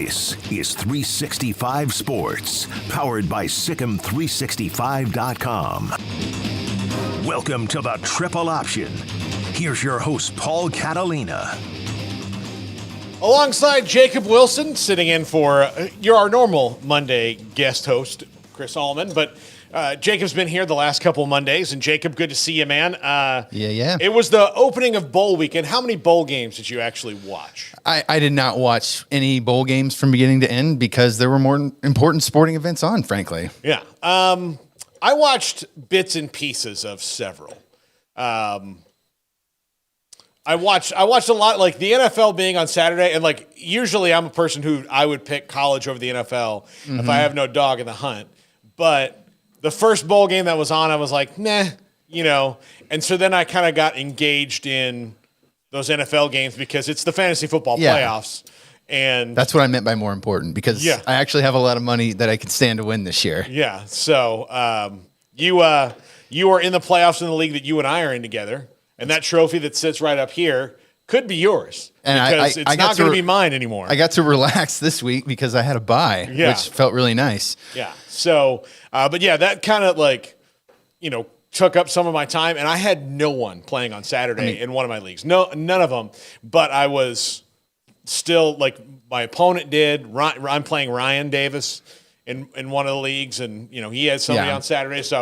This is 365 Sports, powered by Sikkim365.com. Welcome to the Triple Option. Here's your host, Paul Catalina. Alongside Jacob Wilson, sitting in for our normal Monday guest host, Chris Allman. But Jacob's been here the last couple of Mondays. And Jacob, good to see you, man. Yeah. It was the opening of bowl weekend. How many bowl games did you actually watch? I did not watch any bowl games from beginning to end because there were more important sporting events on, frankly. Yeah. I watched bits and pieces of several. I watched a lot, like the NFL being on Saturday, and like usually I'm a person who I would pick college over the NFL if I have no dog in the hunt. But the first bowl game that was on, I was like, meh, And so then I kind of got engaged in those NFL games because it's the fantasy football playoffs. And that's what I meant by more important, because I actually have a lot of money that I can stand to win this year. Yeah. So you are in the playoffs in the league that you and I are in together. And that trophy that sits right up here could be yours, and because it's not going to be mine anymore. I got to relax this week because I had a bye, which felt really nice. Yeah. So, but yeah, that kind of took up some of my time, and I had no one playing on Saturday in one of my leagues. None of them. But I was still my opponent did. I'm playing Ryan Davis in one of the leagues, and he had somebody on Saturday, so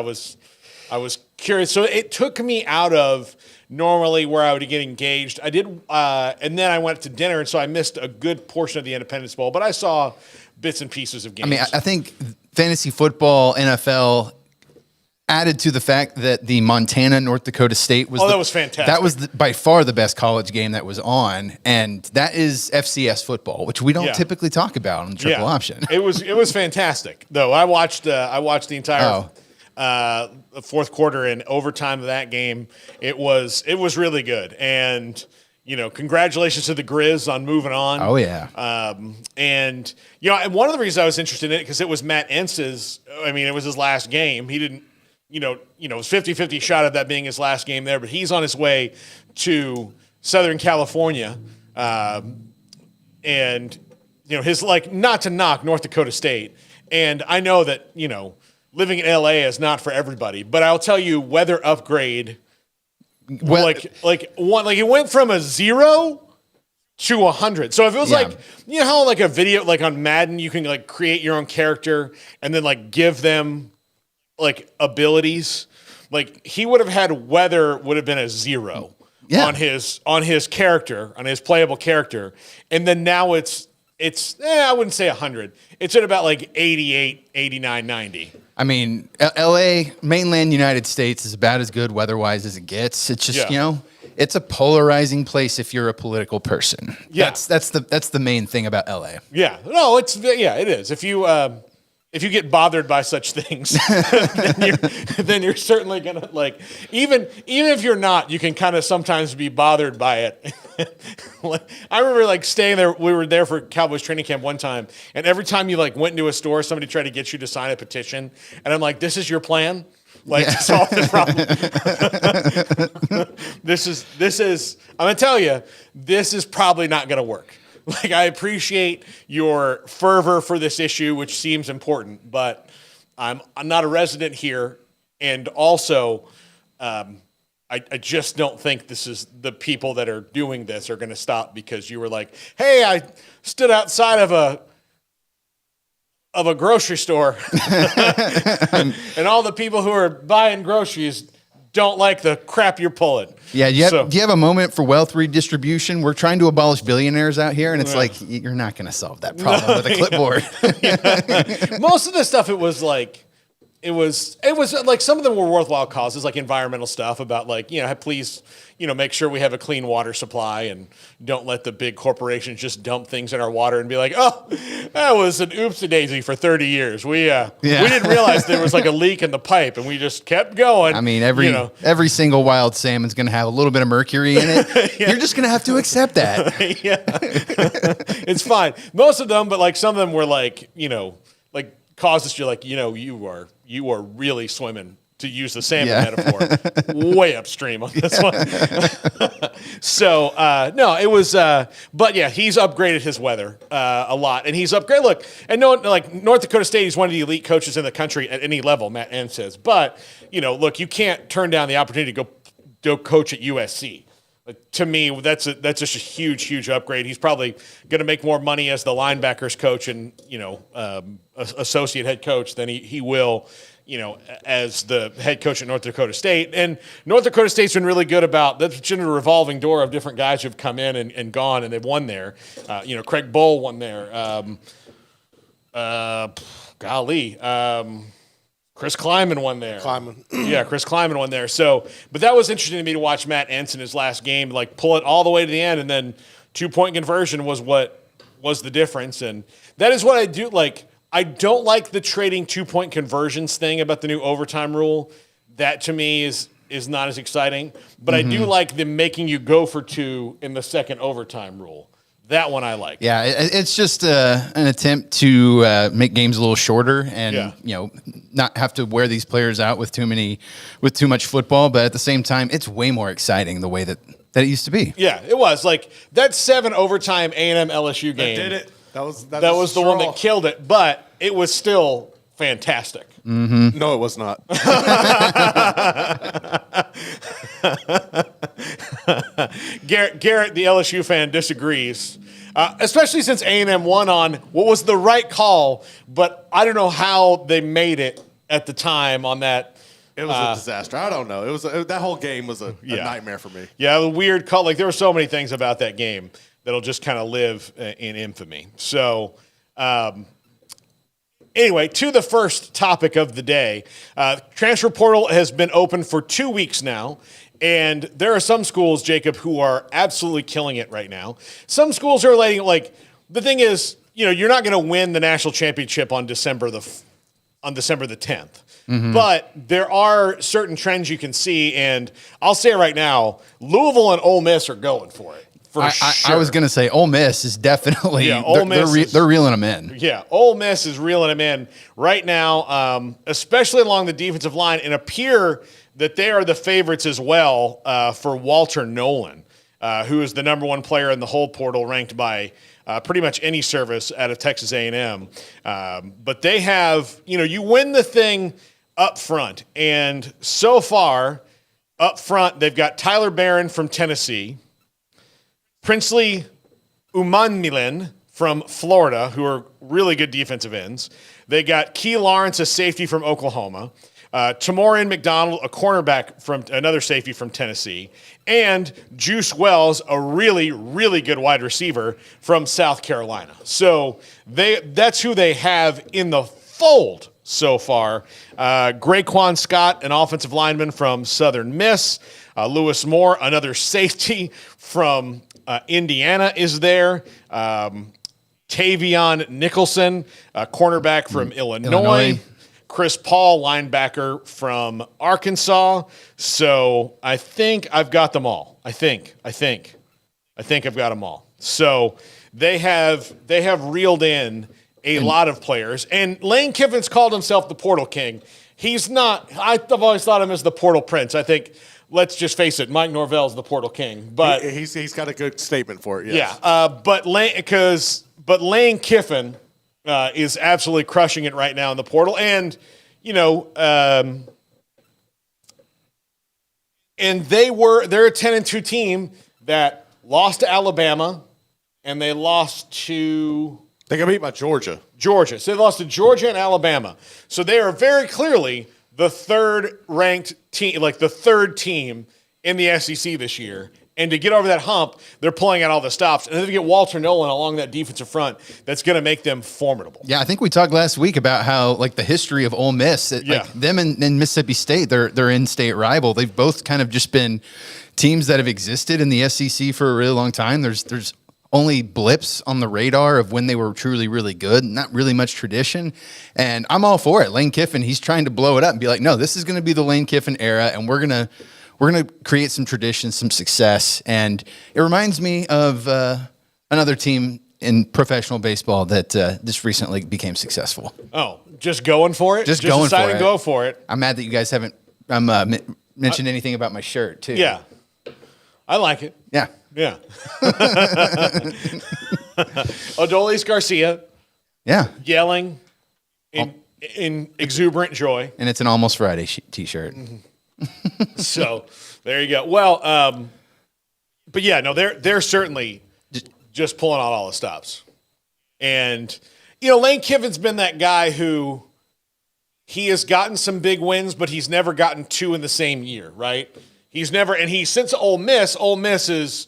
I was curious. So it took me out of normally where I would get engaged. I did, and then I went to dinner, and so I missed a good portion of the Independence Bowl, but I saw bits and pieces of games. I think fantasy football, NFL, added to the fact that the Montana-North Dakota State was that was fantastic. That was by far the best college game that was on, and that is FCS football, which we don't typically talk about on the Triple Option. It was fantastic, though. I watched the entire fourth quarter and overtime of that game. It was really good, and congratulations to the Grizz on moving on. Oh yeah. And one of the reasons I was interested in it because it was Matt Ence's. It was his last game. He didn't. It was 50-50 shot of that being his last game there, but he's on his way to Southern California, and his not to knock North Dakota State, and I know that living in LA is not for everybody, but I'll tell you, weather upgrade. Well, it went from a 0 to 100. So if it was how a video on Madden you can create your own character and then give them abilities. He would have had weather would have been a 0 on his character, on his playable character, and then now it's I wouldn't say 100. It's at about 88, 89, 90. LA, mainland United States, is about as good weather-wise as it gets. It's just, it's a polarizing place if you're a political person. Yeah. That's the main thing about LA. Yeah. No, it is. If you get bothered by such things, then you're certainly gonna even if you're not, you can kind of sometimes be bothered by it. I remember staying there. We were there for Cowboys training camp one time, and every time you went into a store, somebody tried to get you to sign a petition, and I'm like, "This is your plan." To solve the problem. This is. I'm gonna tell you, this is probably not gonna work. I appreciate your fervor for this issue, which seems important, but I'm not a resident here, and also, I just don't think this is the people that are doing this are going to stop because you were like, "Hey, I stood outside of a grocery store, and all the people who are buying groceries don't like the crap you're pulling." Yeah, do you have a moment for wealth redistribution? We're trying to abolish billionaires out here, and it's you're not going to solve that problem with a clipboard. Most of the stuff, it was some of them were worthwhile causes, like environmental stuff about please, make sure we have a clean water supply and don't let the big corporations just dump things in our water and be like, "Oh, that was an oopsie-daisy for 30 years. We didn't realize there was a leak in the pipe and we just kept going." Every single wild salmon's going to have a little bit of mercury in it. You're just going to have to accept that. It's fine. Most of them, but some of them were causes you're you are really swimming to use the salmon metaphor, way upstream on this one. So, no, it was, but yeah, he's upgraded his weather a lot. And he's upgraded. Look, and no, like North Dakota State is one of the elite coaches in the country at any level, Matt N says. But, look, you can't turn down the opportunity to go coach at USC. To me, that's just a huge upgrade. He's probably going to make more money as the linebackers coach and associate head coach than he will, as the head coach at North Dakota State. And North Dakota State's been really good about that's been a revolving door of different guys who've come in and gone, and they've won there. Craig Bull won there. Chris Kleiman won there. Chris Kleiman won there. So, but that was interesting to me to watch Matt Ensign his last game, like pull it all the way to the end, and then 2-point conversion was what was the difference. And that is what I do. Like, I don't like the trading 2-point conversions thing about the new overtime rule. That to me is not as exciting. But I do like them making you go for 2 in the second overtime rule. That one I like. Yeah, it's just an attempt to make games a little shorter and not have to wear these players out with too much football. But at the same time, it's way more exciting the way that it used to be. Yeah, it was like that 7 overtime A&M LSU game. That did it. That was the one that killed it. But it was still fantastic. Mm-hmm. No, it was not. Garrett, the LSU fan, disagrees, especially since A&M won on what was the right call, but I don't know how they made it at the time on that. It was a disaster. I don't know. It was that whole game was a nightmare for me. Yeah, a weird call. Like there were so many things about that game that'll just kind of live in infamy. So. Anyway, to the first topic of the day. Transfer portal has been open for 2 weeks now, and there are some schools, Jacob, who are absolutely killing it right now. Some schools are letting, the thing is, you're not going to win the national championship on December the 10th. Mm-hmm. But there are certain trends you can see, and I'll say it right now, Louisville and Ole Miss are going for it. I was going to say Ole Miss is definitely they're reeling them in. Yeah, Ole Miss is reeling them in right now, especially along the defensive line, and appear that they are the favorites as well for Walter Nolan, who is the number 1 player in the whole portal, ranked by pretty much any service out of Texas A&M. But they have, you win the thing up front, and so far up front they've got Tyler Barron from Tennessee, Princely Umanmielen from Florida, who are really good defensive ends. They got Key Lawrence, a safety from Oklahoma. Tamorin McDonald, a cornerback from another safety from Tennessee. And Juice Wells, a really, really good wide receiver from South Carolina. So that's who they have in the fold so far. Graquan Scott, an offensive lineman from Southern Miss. Lewis Moore, another safety from Indiana, is there. Tavion Nicholson, a cornerback from Illinois. Chris Paul, linebacker from Arkansas. So I think I've got them all. I think I've got them all. So they have reeled in a lot of players. And Lane Kiffin's called himself the Portal King. He's not. I've always thought of him as the Portal Prince. I think. Let's just face it, Mike Norvell's the Portal King, but he's got a good statement for it. Yes. Yeah, but Lane Kiffin is absolutely crushing it right now in the portal, and and they're a 10-2 team that lost to Alabama, and they lost to. They got beat by Georgia. So they lost to Georgia and Alabama. So they are very clearly the third-ranked team, like the third team in the SEC this year. And to get over that hump, they're pulling out all the stops. And then they get Walter Nolan along that defensive front that's going to make them formidable. Yeah, I think we talked last week about how, the history of Ole Miss, them and Mississippi State, they're in-state rival. They've both kind of just been teams that have existed in the SEC for a really long time. There's only blips on the radar of when they were truly really good, not really much tradition. And I'm all for it. Lane Kiffin, he's trying to blow it up and be like, no, this is going to be the Lane Kiffin era, and we're going to create some tradition, some success. And it reminds me of another team in professional baseball that just recently became successful. Oh, just going for it? Just going for it. Go for it. I'm mad that you guys haven't mentioned anything about my shirt too. Yeah, I like it. Yeah. Yeah. Adolis Garcia. Yeah. Yelling in exuberant joy. And it's an Almost Friday t-shirt. Mm-hmm. So there you go. Well, but yeah, no, they're certainly just pulling out all the stops. And, Lane Kiffin's been that guy who he has gotten some big wins, but he's never gotten two in the same year, right? Since Ole Miss is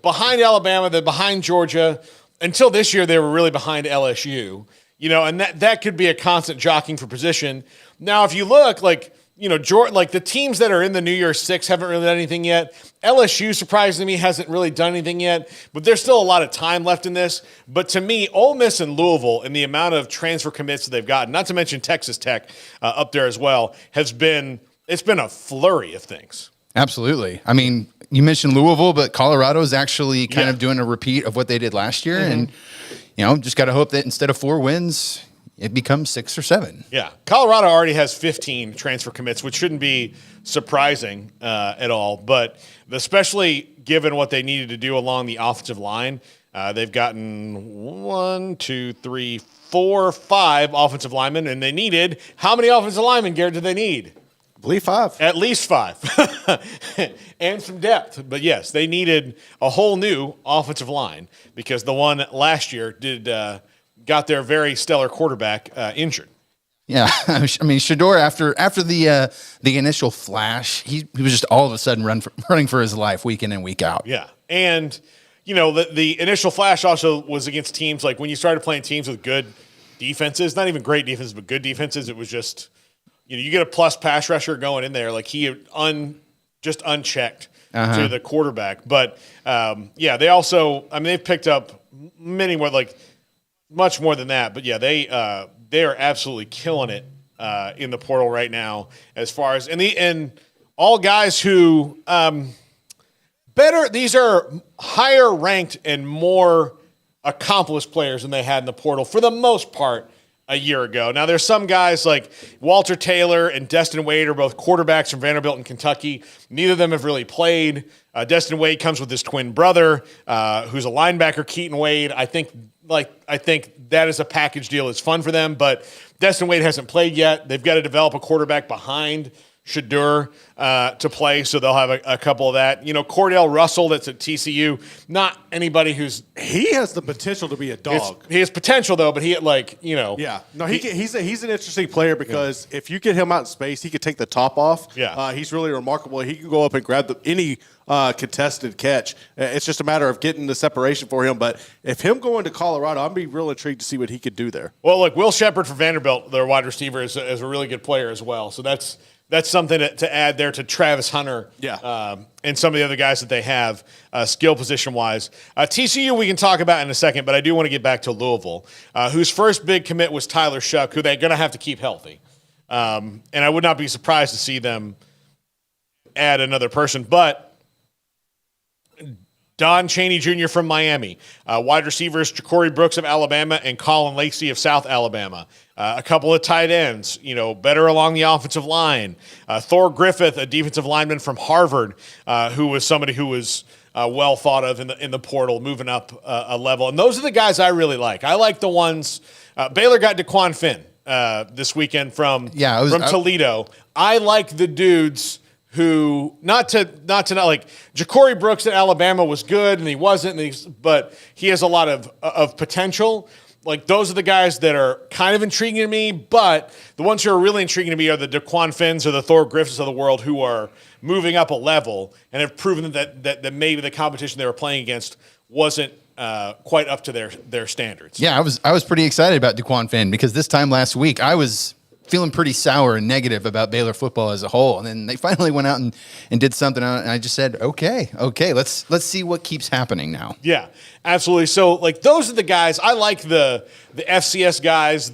behind Alabama, then behind Georgia. Until this year, they were really behind LSU, and that could be a constant jockeying for position. Now, if you look, the teams that are in the New Year's Six haven't really done anything yet. LSU, surprisingly, hasn't really done anything yet, but there's still a lot of time left in this. But to me, Ole Miss and Louisville and the amount of transfer commits that they've gotten, not to mention Texas Tech up there as well, it's been a flurry of things. Absolutely. I mean, you mentioned Louisville, but Colorado is actually kind of doing a repeat of what they did last year. Mm-hmm. And, just got to hope that instead of 4 wins, it becomes 6 or 7. Yeah. Colorado already has 15 transfer commits, which shouldn't be surprising at all. But especially given what they needed to do along the offensive line, they've gotten 5 offensive linemen, and they needed – how many offensive linemen, Garrett, did they need? I believe 5. At least 5. And some depth. But, yes, they needed a whole new offensive line because the one last year got their very stellar quarterback injured. Yeah. I mean, Shedeur, after the initial flash, he was just all of a sudden running for his life week in and week out. Yeah. And, the initial flash also was against teams like when you started playing teams with good defenses, not even great defenses, but good defenses, it was just – you get a plus pass rusher going in there, like he just unchecked to the quarterback. But they also, they've picked up many more, much more than that. But yeah, they are absolutely killing it in the portal right now. As far as and all guys who these are higher ranked and more accomplished players than they had in the portal for the most part a year ago. Now, there's some guys like Walter Taylor and Destin Wade are both quarterbacks from Vanderbilt and Kentucky. Neither of them have really played. Destin Wade comes with his twin brother, who's a linebacker, Keaton Wade. I think that is a package deal. It's fun for them, but Destin Wade hasn't played yet. They've got to develop a quarterback behind Shedeur to play, so they'll have a couple of that. Cordell Russell, that's at TCU. Not anybody who's he has the potential to be a dog. He has potential though, but he's he's an interesting player because if you get him out in space, he could take the top off. Yeah, he's really remarkable. He can go up and grab any contested catch. It's just a matter of getting the separation for him. But if him going to Colorado, I'd be real intrigued to see what he could do there. Well, look, Will Shepard for Vanderbilt, their wide receiver, is a really good player as well. So that's something to add there to Travis Hunter and some of the other guys that they have skill position-wise. TCU we can talk about in a second, but I do want to get back to Louisville, whose first big commit was Tyler Shuck, who they're going to have to keep healthy. And I would not be surprised to see them add another person. But Don Chaney Jr. from Miami, wide receivers Ja'Cory Brooks of Alabama and Colin Lacey of South Alabama. A couple of tight ends, better along the offensive line. Thor Griffith, a defensive lineman from Harvard, who was somebody who was well thought of in the portal, moving up a level. And those are the guys I really like. I like the ones. Baylor got DeQuan Finn this weekend from Toledo. I like the dudes who not Ja'Cory Brooks at Alabama was good and he wasn't, but he has a lot of potential. Like those are the guys that are kind of intriguing to me, but the ones who are really intriguing to me are the DeQuan Finns or the Thor Griffiths of the world who are moving up a level and have proven that maybe the competition they were playing against wasn't quite up to their standards. Yeah, I was pretty excited about DeQuan Finn because this time last week I was feeling pretty sour and negative about Baylor football as a whole. And then they finally went out and did something. And I just said, okay, let's see what keeps happening now. Yeah, absolutely. So those are the guys. I like the FCS guys.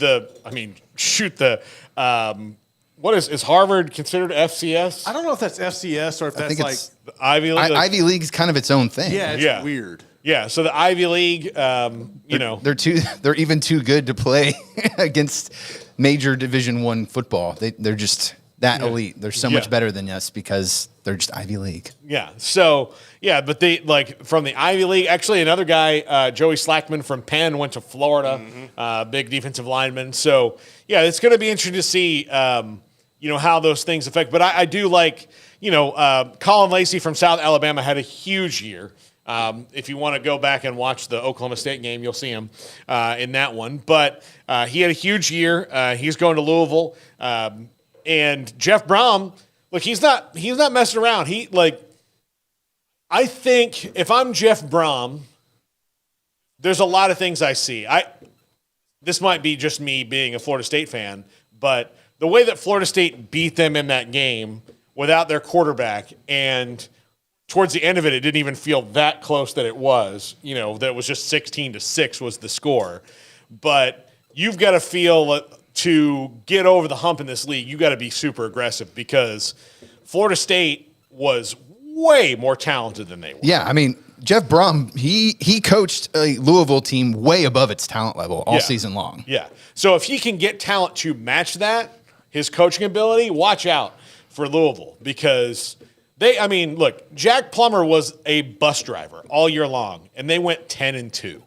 What is Harvard considered FCS? I don't know if that's FCS or if that's like the Ivy League. Ivy League's kind of its own thing. Yeah, it's weird. Yeah, so the Ivy League, they're even too good to play against major Division I football. They're just that elite. They're so much better than us because they're just Ivy League. Yeah. So, but they from the Ivy League, actually another guy, Joey Slackman from Penn, went to Florida, big defensive lineman. So, it's going to be interesting to see, how those things affect. But I do like, Colin Lacey from South Alabama had a huge year. If you want to go back and watch the Oklahoma State game, you'll see him in that one. But he had a huge year. He's going to Louisville. And Jeff Brom, look, he's not messing around. I think if I'm Jeff Brom, there's a lot of things I see. This might be just me being a Florida State fan, but the way that Florida State beat them in that game without their quarterback, and towards the end of it, it didn't even feel that close that it was, that it was just 16-6 was the score. But you've got to feel to get over the hump in this league, you got to be super aggressive because Florida State was way more talented than they were. Yeah, I mean, Jeff Brom, he coached a Louisville team way above its talent level all season long. Yeah. So if he can get talent to match that, his coaching ability, watch out for Louisville because look, Jack Plummer was a bus driver all year long, and they went 10-2.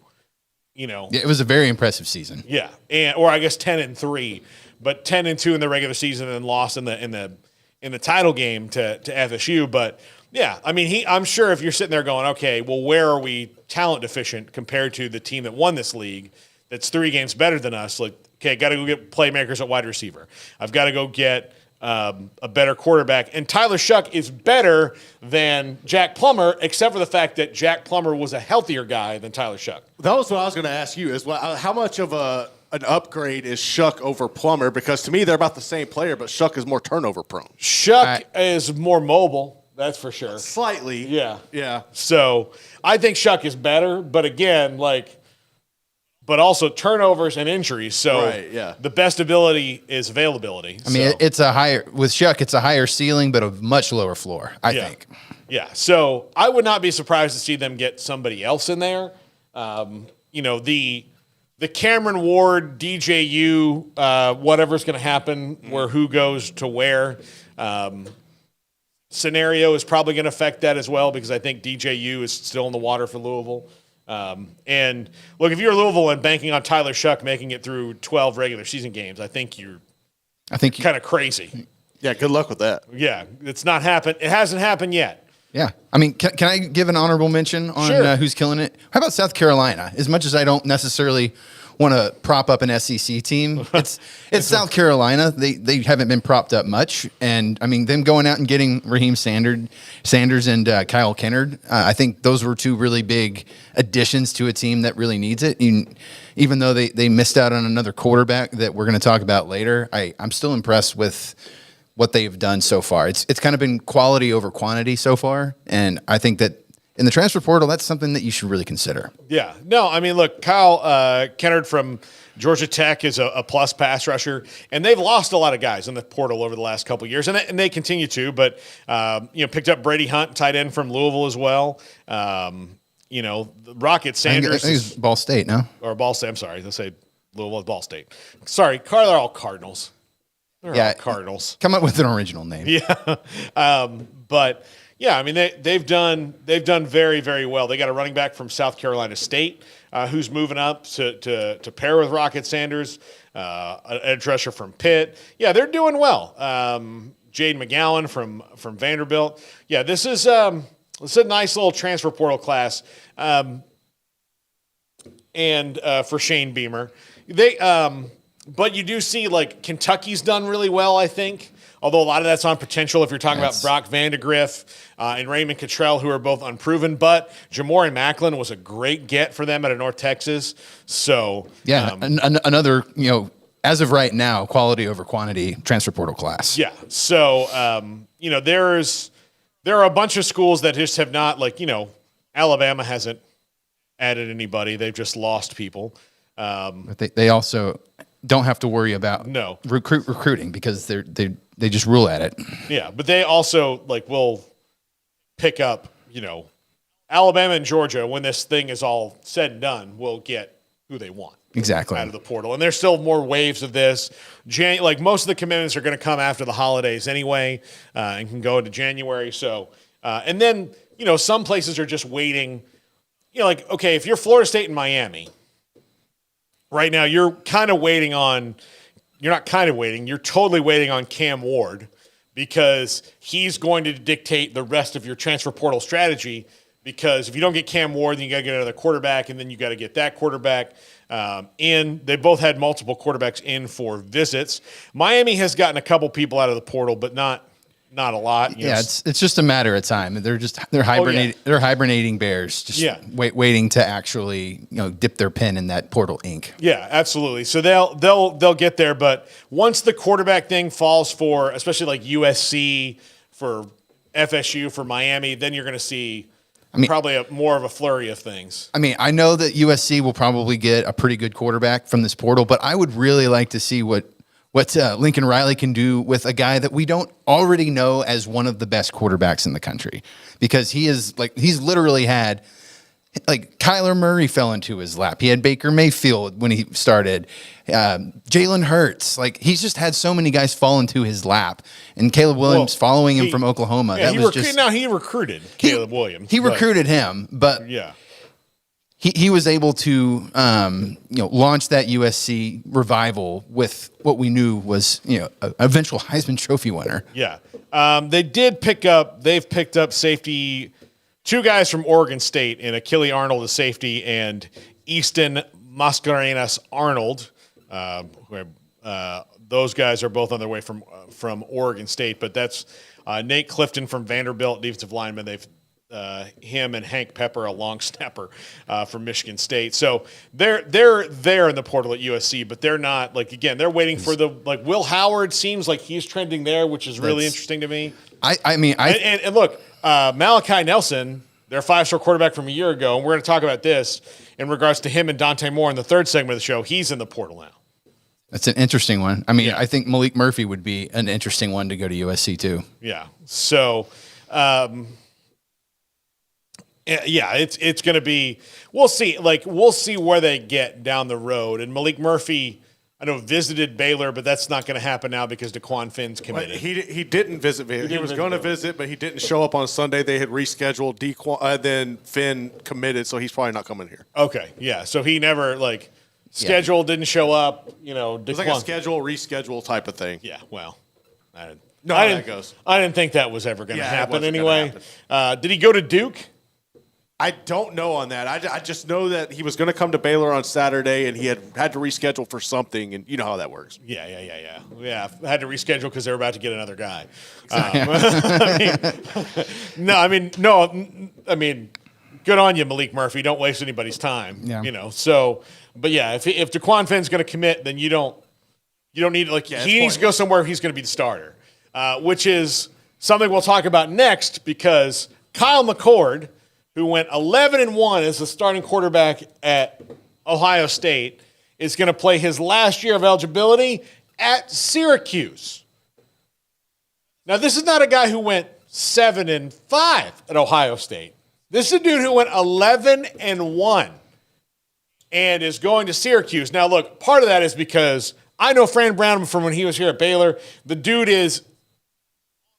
It was a very impressive season. Yeah, or I guess 10-3, but 10-2 in the regular season and lost in the title game to FSU. But yeah, I'm sure if you're sitting there going, okay, well, where are we talent deficient compared to the team that won this league that's 3 games better than us? Like, okay, got to go get playmakers at wide receiver. I've got to go get a better quarterback. And Tyler Shuck is better than Jack Plummer, except for the fact that Jack Plummer was a healthier guy than Tyler Shuck. That was what I was going to ask you, is how much of an upgrade is Shuck over Plummer? Because to me, they're about the same player, but Shuck is more turnover prone. Shuck is more mobile, that's for sure. Slightly. Yeah. Yeah. So I think Shuck is better, but again, but also turnovers and injuries. So the best ability is availability. I mean, it's a higher with Shuck. It's a higher ceiling, but a much lower floor. I think. Yeah. So I would not be surprised to see them get somebody else in there. The Cameron Ward, DJU, whatever's going to happen, where who goes to where. Scenario is probably going to affect that as well because I think DJU is still in the water for Louisville. And look, if you're Louisville and banking on Tyler Shuck making it through 12 regular season games, I think you're kind of crazy. Yeah, good luck with that. Yeah, it's not happened. It hasn't happened yet. Yeah, I mean, can I give an honorable mention on who's killing it? How about South Carolina? As much as I don't necessarily want to prop up an SEC team, it's South Carolina. They haven't been propped up much, and I mean them going out and getting Raheem Sanders and Kyle Kennard. I think those were 2 really big additions to a team that really needs it. Even though they missed out on another quarterback that we're going to talk about later, I'm still impressed with what they've done so far. It's kind of been quality over quantity so far, and I think that in the transfer portal, that's something that you should really consider. Yeah. No, I mean, look, Kyle Kennard from Georgia Tech is a plus pass rusher, and they've lost a lot of guys in the portal over the last couple of years, and they continue to, but, picked up Brady Hunt, tight end from Louisville as well. Rocket Sanders. I think it's Ball State, no? Or Ball State, I'm sorry. Let's say Louisville is Ball State. Sorry, they're all Cardinals. They're all Cardinals. Come up with an original name. Yeah. But yeah, I mean they've done very, very well. They got a running back from South Carolina State who's moving up to pair with Rocket Sanders, an edge rusher from Pitt. Yeah, they're doing well. Jade McGowan from Vanderbilt. Yeah, this is a nice little transfer portal class. And for Shane Beamer, but you do see Kentucky's done really well, I think. Although a lot of that's on potential if you're talking about Brock Vandegrift and Raymond Cottrell, who are both unproven. But Jamori Macklin was a great get for them out of North Texas. So yeah, another as of right now, quality over quantity transfer portal class. Yeah. So there are a bunch of schools that just have not Alabama hasn't added anybody; they've just lost people. But they also don't have to worry about recruiting because they just rule at it. Yeah, but they also will pick up, Alabama and Georgia when this thing is all said and done will get who they want. Exactly. Out of the portal. And there's still more waves of this. Like most of the commitments are going to come after the holidays anyway, and can go into January. So, and then, some places are just waiting. Like, okay, if you're Florida State and Miami, right now you're kind of waiting on, you're not kind of waiting, you're totally waiting on Cam Ward, because he's going to dictate the rest of your transfer portal strategy. Because if you don't get Cam Ward, then you got to get another quarterback, and then you got to get that quarterback in. They both had multiple quarterbacks in for visits. Miami has gotten a couple people out of the portal, but not a lot. Yeah, it's just a matter of time. They're hibernating. Oh, yeah. They're hibernating bears, just waiting to actually dip their pen in that portal ink. Yeah, absolutely. So they'll get there, but once the quarterback thing falls for, especially like USC, for FSU, for Miami, then you're going to see. Probably more of a flurry of things. I know that USC will probably get a pretty good quarterback from this portal, but I would really like to see what Lincoln Riley can do with a guy that we don't already know as one of the best quarterbacks in the country, because he's literally had, like, Kyler Murray fell into his lap. He had Baker Mayfield when he started. Jalen Hurts. Like, he's just had so many guys fall into his lap. And Caleb Williams following him from Oklahoma. Yeah, he recruited Caleb Williams. He recruited him, but yeah, he was able to launch that USC revival with what we knew was an eventual Heisman Trophy winner. Yeah, they've picked up safety. Two guys from Oregon State, in Achille Arnold, a safety, and Easton Mascarenas Arnold. Those guys are both on their way from Oregon State, but that's Nate Clifton from Vanderbilt, defensive lineman. They've him and Hank Pepper, a long snapper from Michigan State. So they're there in the portal at USC, but they're not, like, again, they're waiting for Will Howard seems like he's trending there, which is really interesting to me. And look, Malachi Nelson, their 5-star quarterback from a year ago, and we're going to talk about this in regards to him and Dante Moore in the third segment of the show. He's in the portal now. That's an interesting one. I think Malik Murphy would be an interesting one to go to USC too. Yeah. So, it's going to be. We'll see. We'll see where they get down the road. And Malik Murphy, I know, visited Baylor, but that's not going to happen now because DeQuan Finn's committed. Well, he didn't visit Baylor. He was going to visit, but he didn't show up on Sunday. They had rescheduled. Then Finn committed, so he's probably not coming here. Okay, yeah. So he never scheduled, didn't show up. It was like a reschedule type of thing. Yeah. Well, I didn't think that was ever going to happen anyway. Did he go to Duke? I don't know on that. I just know that he was going to come to Baylor on Saturday, and he had to reschedule for something, and you know how that works. Yeah. Had to reschedule because they were about to get another guy. Good on you, Malik Murphy. Don't waste anybody's time. Yeah. So, but yeah, if DeQuan Finn's going to commit, then you don't need he needs to go somewhere he's going to be the starter, which is something we'll talk about next, because Kyle McCord, who went 11-1 as the starting quarterback at Ohio State, is going to play his last year of eligibility at Syracuse. Now, this is not a guy who went 7-5 at Ohio State. This is a dude who went 11-1 and is going to Syracuse. Now, look, part of that is because I know Fran Brown from when he was here at Baylor. The dude is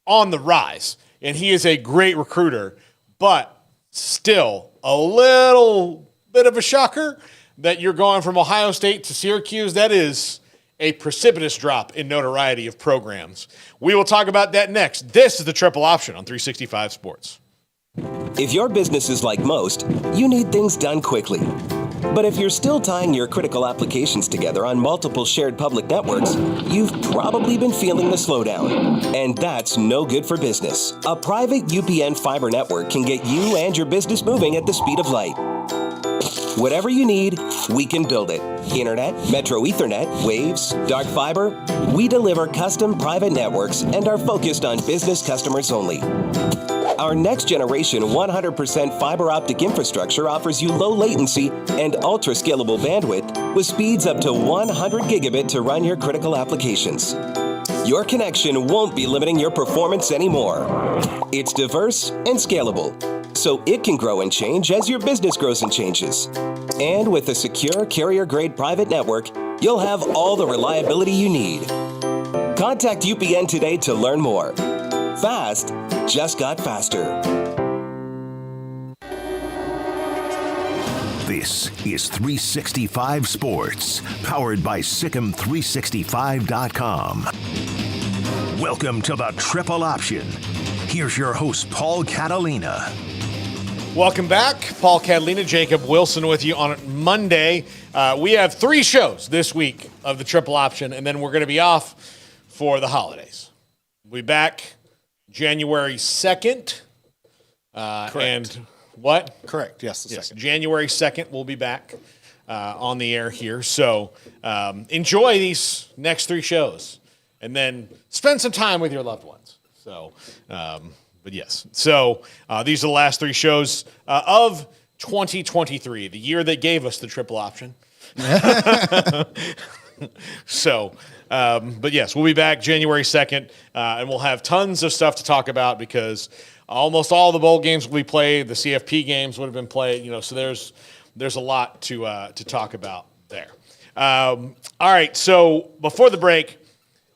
on the rise, and he is a great recruiter, but still a little bit of a shocker that you're going from Ohio State to Syracuse. That is a precipitous drop in notoriety of programs. We will talk about that next. This is the Triple Option on 365 Sports. If your business is like most, you need things done quickly. But if you're still tying your critical applications together on multiple shared public networks, you've probably been feeling the slowdown. And that's no good for business. A private UPN fiber network can get you and your business moving at the speed of light. Whatever you need, we can build it. Internet, Metro Ethernet, Waves, dark fiber. We deliver custom private networks and are focused on business customers only. Our next generation 100% fiber optic infrastructure offers you low latency and ultra scalable bandwidth with speeds up to 100 gigabit to run your critical applications. Your connection won't be limiting your performance anymore. It's diverse and scalable. so it can grow and change as your business grows and changes. And with a secure carrier-grade private network, you'll have all the reliability you need. Contact UPN today to learn more. Fast just got faster. This is 365 Sports, powered by Sikkim365.com. Welcome to the Triple Option. Here's your host, Paul Catalina. Welcome back. Paul Catalina, Jacob Wilson with you on Monday. We have 3 shows this week of the Triple Option, and then we're going to be off for the holidays. We'll be back January 2nd. Correct. And what? Correct. Yes, the second. January 2nd, we'll be back on the air here. So enjoy these next 3 shows and then spend some time with your loved ones. So, but yes. So these are the last 3 shows of 2023, the year that gave us the triple option. So, but yes, we'll be back January 2nd, and we'll have tons of stuff to talk about because almost all the bowl games will be played. The CFP games would have been played, so there's a lot to talk about there. All right, so before the break,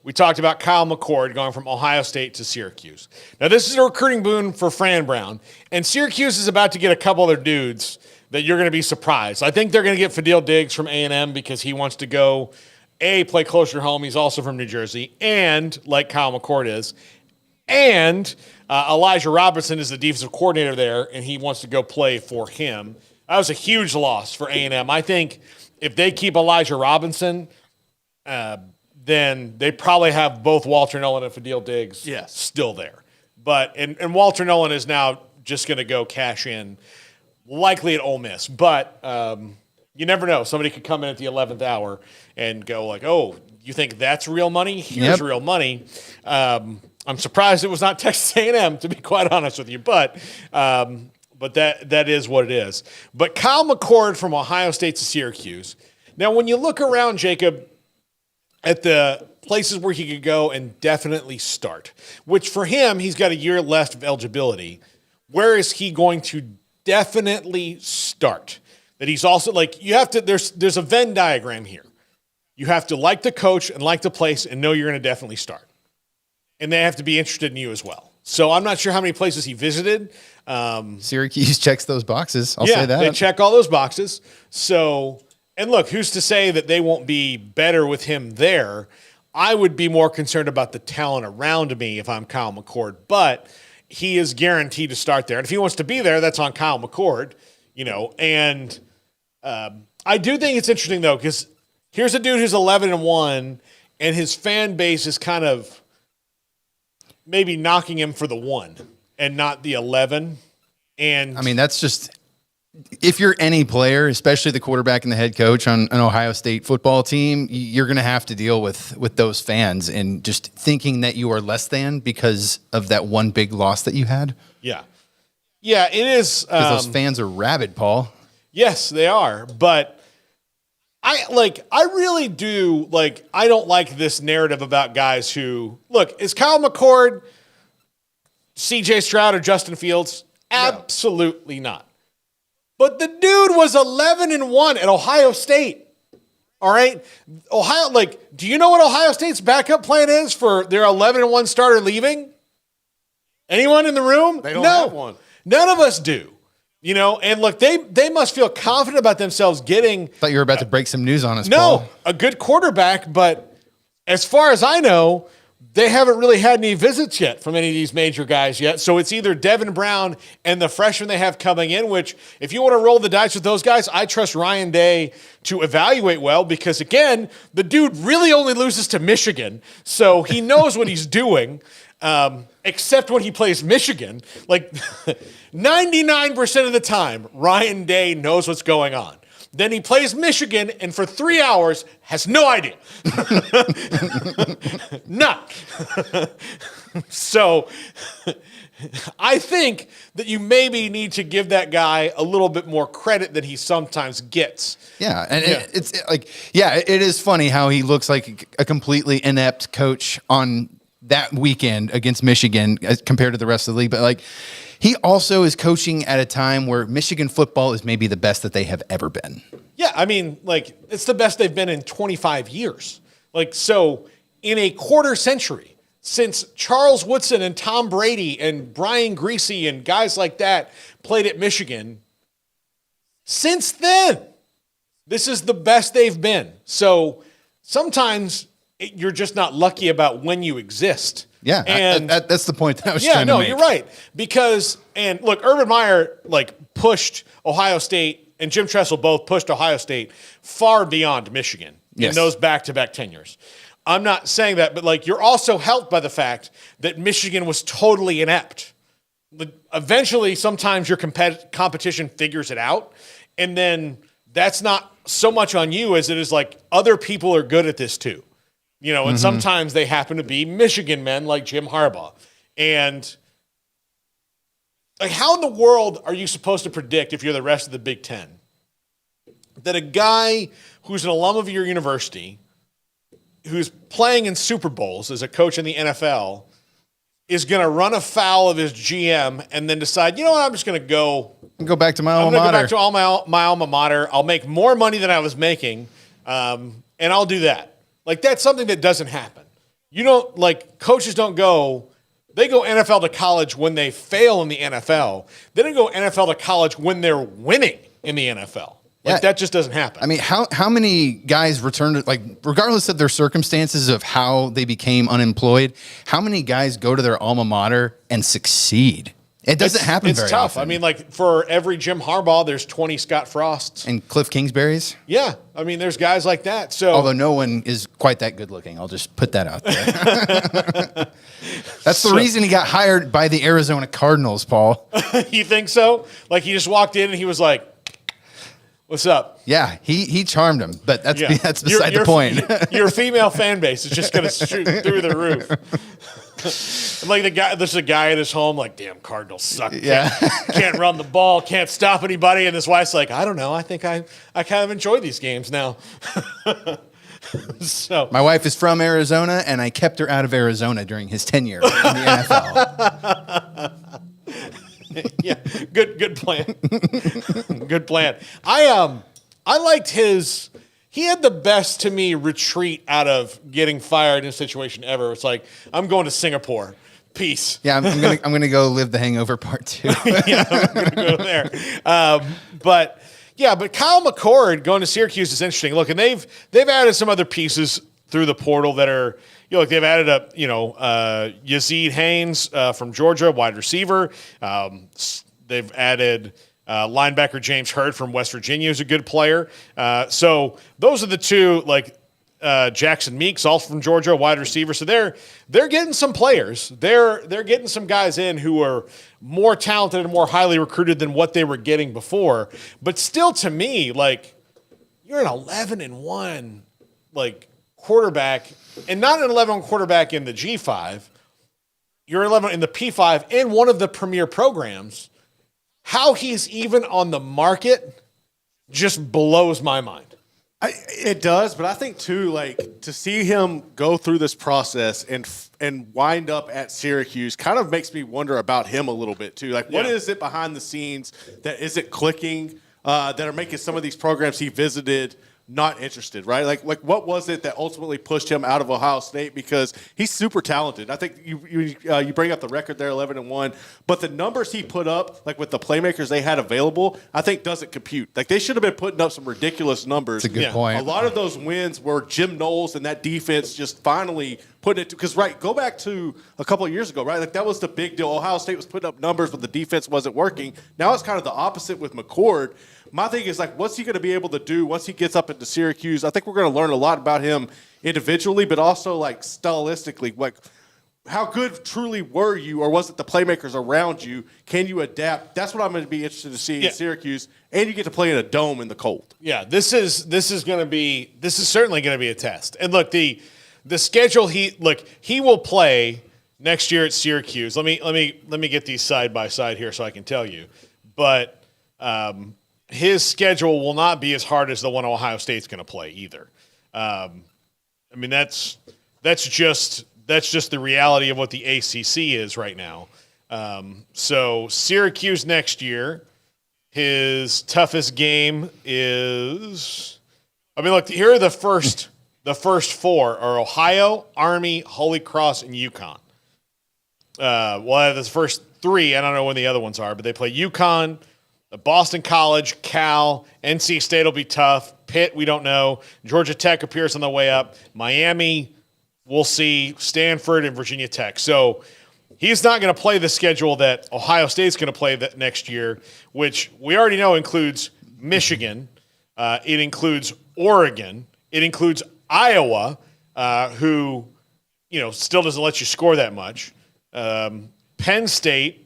we talked about Kyle McCord going from Ohio State to Syracuse. Now, this is a recruiting boon for Fran Brown, and Syracuse is about to get a couple other dudes that you're going to be surprised. I think they're going to get Fadil Diggs from A&M because he wants to go, play closer to home. He's also from New Jersey, and like Kyle McCord is, and Elijah Robinson is the defensive coordinator there, and he wants to go play for him. That was a huge loss for A&M. I think if they keep Elijah Robinson, then they probably have both Walter Nolan and Fadil Diggs still there. But and Walter Nolan is now just going to go cash in, likely at Ole Miss. But you never know. Somebody could come in at the 11th hour and go like, oh, you think that's real money? Here's real money. I'm surprised it was not Texas A&M, to be quite honest with you. But that is what it is. But Kyle McCord from Ohio State to Syracuse. Now, when you look around, Jacob, at the places where he could go and definitely start, which for him, he's got a year left of eligibility. Where is he going to definitely start? That he's also you have to, there's a Venn diagram here. You have to like the coach and like the place and know you're going to definitely start. And they have to be interested in you as well. So I'm not sure how many places he visited. Syracuse checks those boxes. I'll say that. They check all those boxes. So, and look, who's to say that they won't be better with him there? I would be more concerned about the talent around me if I'm Kyle McCord, but he is guaranteed to start there. And if he wants to be there, that's on Kyle McCord, and I do think it's interesting though, because here's a dude who's 11-1 and his fan base is kind of maybe knocking him for the 1 and not the 11. And I mean, that's just, if you're any player, especially the quarterback and the head coach on an Ohio State football team, you're going to have to deal with those fans and just thinking that you are less than because of that one big loss that you had. Yeah. Yeah, it is. Because those fans are rabid, Paul. Yes, they are. But I really do, I don't like this narrative about guys who, look, is Kyle McCord, CJ Stroud, or Justin Fields? Absolutely not. But the dude was 11-1 at Ohio State. All right? Ohio, do you know what Ohio State's backup plan is for their 11-1 starter leaving? Anyone in the room? They don't have one. None of us do. And look, they must feel confident about themselves getting. Thought you were about to break some news on us, Paul. A good quarterback, but as far as I know, they haven't really had any visits yet from any of these major guys yet. So it's either Devin Brown and the freshman they have coming in, which if you want to roll the dice with those guys, I trust Ryan Day to evaluate well because, again, the dude really only loses to Michigan. So he knows what he's doing, except when he plays Michigan. 99% of the time, Ryan Day knows what's going on. Then he plays Michigan and for 3 hours has no idea. None. So I think that you maybe need to give that guy a little bit more credit than he sometimes gets. Yeah, and it is funny how he looks like a completely inept coach on that weekend against Michigan as compared to the rest of the league. But like, he also is coaching at a time where Michigan football is maybe the best that they have ever been. Yeah, I mean, like, it's the best they've been in 25 years. Like, so in a quarter century, since Charles Woodson and Tom Brady and Brian Griese and guys like that played at Michigan, since then, this is the best they've been. So sometimes you're just not lucky about when you exist. Yeah, and that's the point that I was trying to make. You're right. Because, and look, Urban Meyer, like, pushed Ohio State, and Jim Tressel both pushed Ohio State far beyond Michigan in those back-to-back tenures. I'm not saying that, but, like, you're also helped by the fact that Michigan was totally inept. Eventually, sometimes your competition figures it out, and then that's not so much on you as it is, like, other people are good at this too. You know, and sometimes they happen to be Michigan men like Jim Harbaugh. And, like, how in the world are you supposed to predict, if you're the rest of the Big Ten, that a guy who's an alum of your university, who's playing in Super Bowls as a coach in the NFL, is going to run afoul of his GM and then decide, you know what, I'm just going to go back to my alma mater. Go back to my alma mater. I'll make more money than I was making, and I'll do that. Like, that's something that doesn't happen. You don't, like, coaches don't go, they go NFL to college when they fail in the NFL. They don't go NFL to college when they're winning in the NFL. Like, that just doesn't happen. I mean, how many guys returned, like, regardless of their circumstances of how they became unemployed, how many guys go to their alma mater and succeed? It doesn't happen very tough. often. I mean, like, for every Jim Harbaugh, there's 20 Scott Frosts. And Cliff Kingsbury's? Yeah. I mean, there's guys like that. So, although no one is quite that good looking. I'll just put that out there. That's the reason he got hired by the Arizona Cardinals, Paul. You think so? Like, he just walked in and he was like, what's up? Yeah, he charmed him, but that's beside the point. Your female fan base is just going to shoot through the roof. And like, there's a guy at his home, like, damn, Cardinals suck. Yeah. Can't run the ball, can't stop anybody. And his wife's like, I don't know. I think I kind of enjoy these games now. So my wife is from Arizona, and I kept her out of Arizona during his tenure in the NFL. Yeah, good plan. Good plan. I liked his. He had the best, to me, retreat out of getting fired in a situation ever. It's like, I'm going to Singapore. Peace. Yeah, I'm gonna go live the Hangover Part 2. Yeah, I'm gonna go there. But Kyle McCord going to Syracuse is interesting. Look, and they've added some other pieces through the portal that are, you know, like, they've added up, Yazid Haynes from Georgia, wide receiver. They've added linebacker James Hurd from West Virginia, who's a good player. So those are the two, like, Jackson Meeks, also from Georgia, wide receiver. So they're getting some players. They're getting some guys in who are more talented and more highly recruited than what they were getting before. But still, to me, like, you're an 11-1, like, quarterback, and not an 11 quarterback in the G5. You're 11 in the P5 in one of the premier programs. How he's even on the market just blows my mind. It does, but I think too, like, to see him go through this process and wind up at Syracuse kind of makes me wonder about him a little bit too. Like, what is it behind the scenes that isn't clicking, that are making some of these programs he visited not interested, right? Like what was it that ultimately pushed him out of Ohio State? Because he's super talented. I think you bring up the record there, 11-1, but the numbers he put up, like with the playmakers they had available, I think doesn't compute. Like, they should have been putting up some ridiculous numbers. That's a good point. A lot of those wins were Jim Knowles and that defense just finally putting it to, because go back to a couple of years ago, right? Like, that was the big deal. Ohio State was putting up numbers, but the defense wasn't working. Now it's kind of the opposite with McCord. My thing is, like, what's he going to be able to do once he gets up into Syracuse? I think we're going to learn a lot about him individually, but also, like, stylistically. Like, how good truly were you, or was it the playmakers around you? Can you adapt? That's what I'm going to be interested to see in Syracuse, and you get to play in a dome in the cold. Yeah, this is certainly going to be a test. And look, the schedule he will play next year at Syracuse. Let me get these side by side here so I can tell you, but. His schedule will not be as hard as the one Ohio State's going to play either. I mean, that's just that's just the reality of what the ACC is right now. So Syracuse next year, his toughest game is, look, here are the first four are Ohio, Army, Holy Cross, and UConn. The first three, I don't know when the other ones are, but they play UConn, Boston College, Cal, NC State will be tough. Pitt, we don't know. Georgia Tech appears on the way up. Miami, we'll see. Stanford and Virginia Tech. So he's not going to play the schedule that Ohio State's going to play that next year, which we already know includes Michigan. It includes Oregon. It includes Iowa, who, still doesn't let you score that much. Penn State.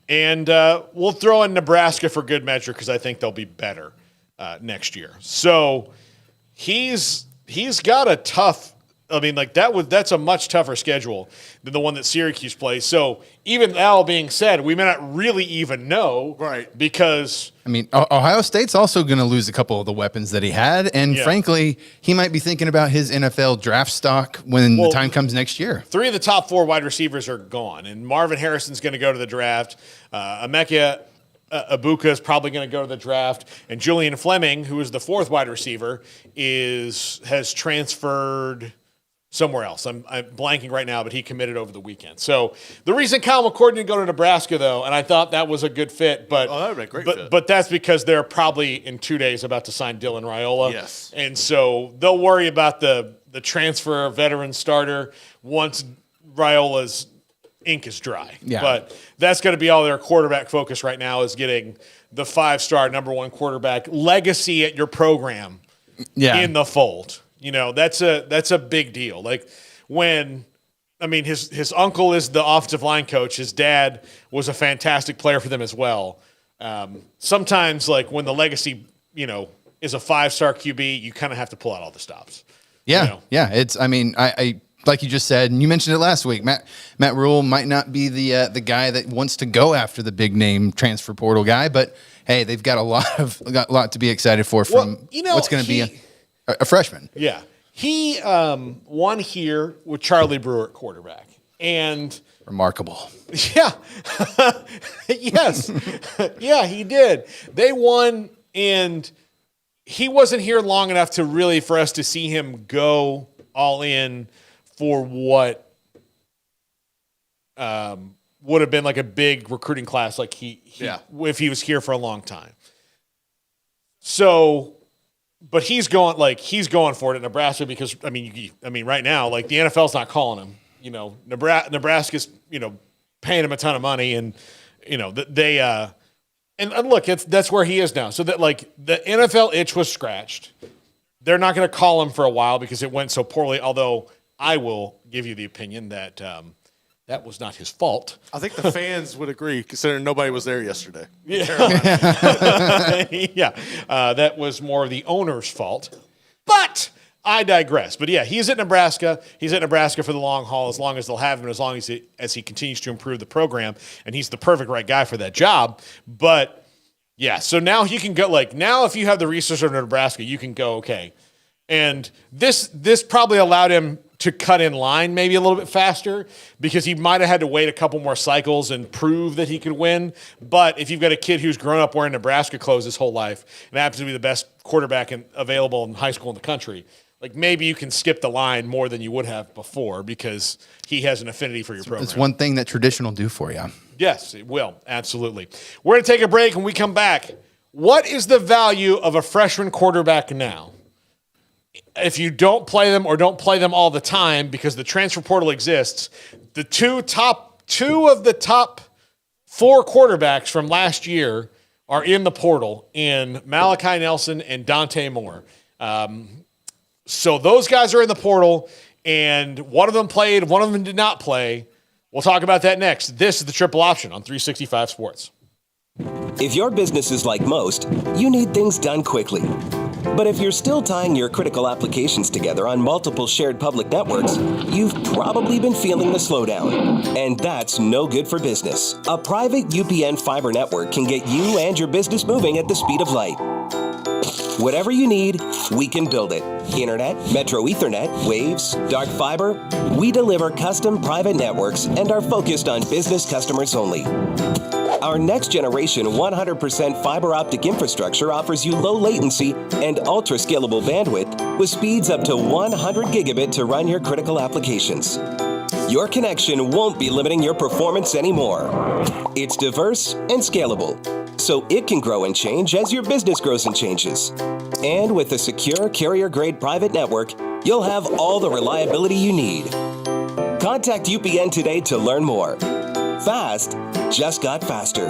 And we'll throw in Nebraska for good measure because I think they'll be better next year. So he's got a tough. That's a much tougher schedule than the one that Syracuse plays. So even that all being said, we may not really even know, right? Because Ohio State's also going to lose a couple of the weapons that he had, and frankly, he might be thinking about his NFL draft stock when the time comes next year. 3 of the top 4 wide receivers are gone, and Marvin Harrison's going to go to the draft. Emeka Ibuka is probably going to go to the draft, and Julian Fleming, who is the 4th wide receiver, has transferred somewhere else. I'm blanking right now, but he committed over the weekend. So the reason Kyle McCord didn't go to Nebraska, though, and I thought that was a good fit, but that would be a great fit. But that's because they're probably in 2 days about to sign Dylan Raiola. Yes. And so they'll worry about the transfer veteran starter once Raiola's ink is dry. Yeah. But that's going to be all their quarterback focus right now is getting the 5-star number 1 quarterback legacy at your program in the fold. That's a big deal. Like his uncle is the offensive line coach. His dad was a fantastic player for them as well. Sometimes when the legacy, is a 5-star QB, you kind of have to pull out all the stops. Yeah. Yeah. It's, I like you just said, and you mentioned it last week, Matt Rule might not be the guy that wants to go after the big name transfer portal guy, but hey, they've got a lot to be excited for from what's going to be a freshman. Yeah. He won here with Charlie Brewer at quarterback. And remarkable. Yeah. Yes. Yeah, he did. They won, and he wasn't here long enough for us to see him go all in for what would have been like a big recruiting class if he was here for a long time. So, but he's going for it at Nebraska because right now the NFL's not calling him. Nebraska's paying him a ton of money, and they and look, that's where he is now. So that the NFL itch was scratched. They're not going to call him for a while because it went so poorly. Although I will give you the opinion that that was not his fault. I think the fans would agree, considering nobody was there yesterday. Yeah, that was more the owner's fault. But I digress. But yeah, he's at Nebraska. He's at Nebraska for the long haul, as long as they'll have him, as long as he continues to improve the program, and he's the perfect right guy for that job. But yeah, so now he can go. Now, if you have the resources of Nebraska, you can go okay. And this probably allowed him to cut in line maybe a little bit faster because he might have had to wait a couple more cycles and prove that he could win. But if you've got a kid who's grown up wearing Nebraska clothes his whole life and happens to be the best quarterback available in high school in the country, maybe you can skip the line more than you would have before because he has an affinity for your program. It's one thing that tradition will do for you. Yes, it will. Absolutely. We're going to take a break. When we come back, what is the value of a freshman quarterback now? If you don't play them or don't play them all the time because the transfer portal exists, the two of the top 4 quarterbacks from last year are in the portal in Malachi Nelson and Dante Moore. So those guys are in the portal, and one of them played, one of them did not play. We'll talk about that next. This is the Triple Option on 365 Sports. If your business is like most, you need things done quickly. But if you're still tying your critical applications together on multiple shared public networks, you've probably been feeling the slowdown. And that's no good for business. A private UPN fiber network can get you and your business moving at the speed of light. Whatever you need, we can build it. Internet, Metro Ethernet, Waves, dark fiber. We deliver custom private networks and are focused on business customers only. Our next generation 100% fiber optic infrastructure offers you low latency and ultra scalable bandwidth with speeds up to 100 gigabit to run your critical applications. Your connection won't be limiting your performance anymore. It's diverse and scalable, so it can grow and change as your business grows and changes. And with a secure carrier-grade private network, you'll have all the reliability you need. Contact UPN today to learn more. Fast just got faster.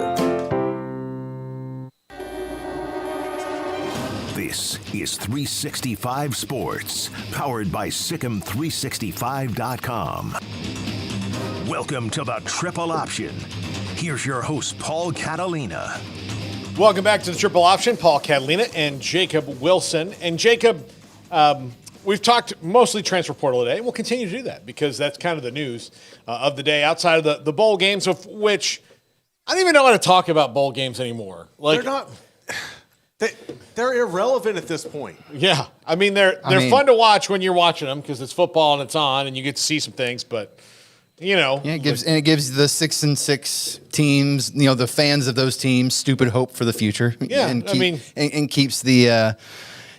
This is 365 Sports, powered by Sikkim365.com. Welcome to the Triple Option. Here's your host, Paul Catalina. Welcome back to the Triple Option. Paul Catalina and Jacob Wilson. And Jacob, we've talked mostly transfer portal today, and we'll continue to do that because that's kind of the news of the day outside of the bowl games, of which I don't even know how to talk about bowl games anymore. Like, they're not. They're irrelevant at this point. Yeah, I mean they're fun to watch when you're watching them because it's football and it's on and you get to see some things. But it gives the 6-6 teams, the fans of those teams, stupid hope for the future. Yeah, and keeps the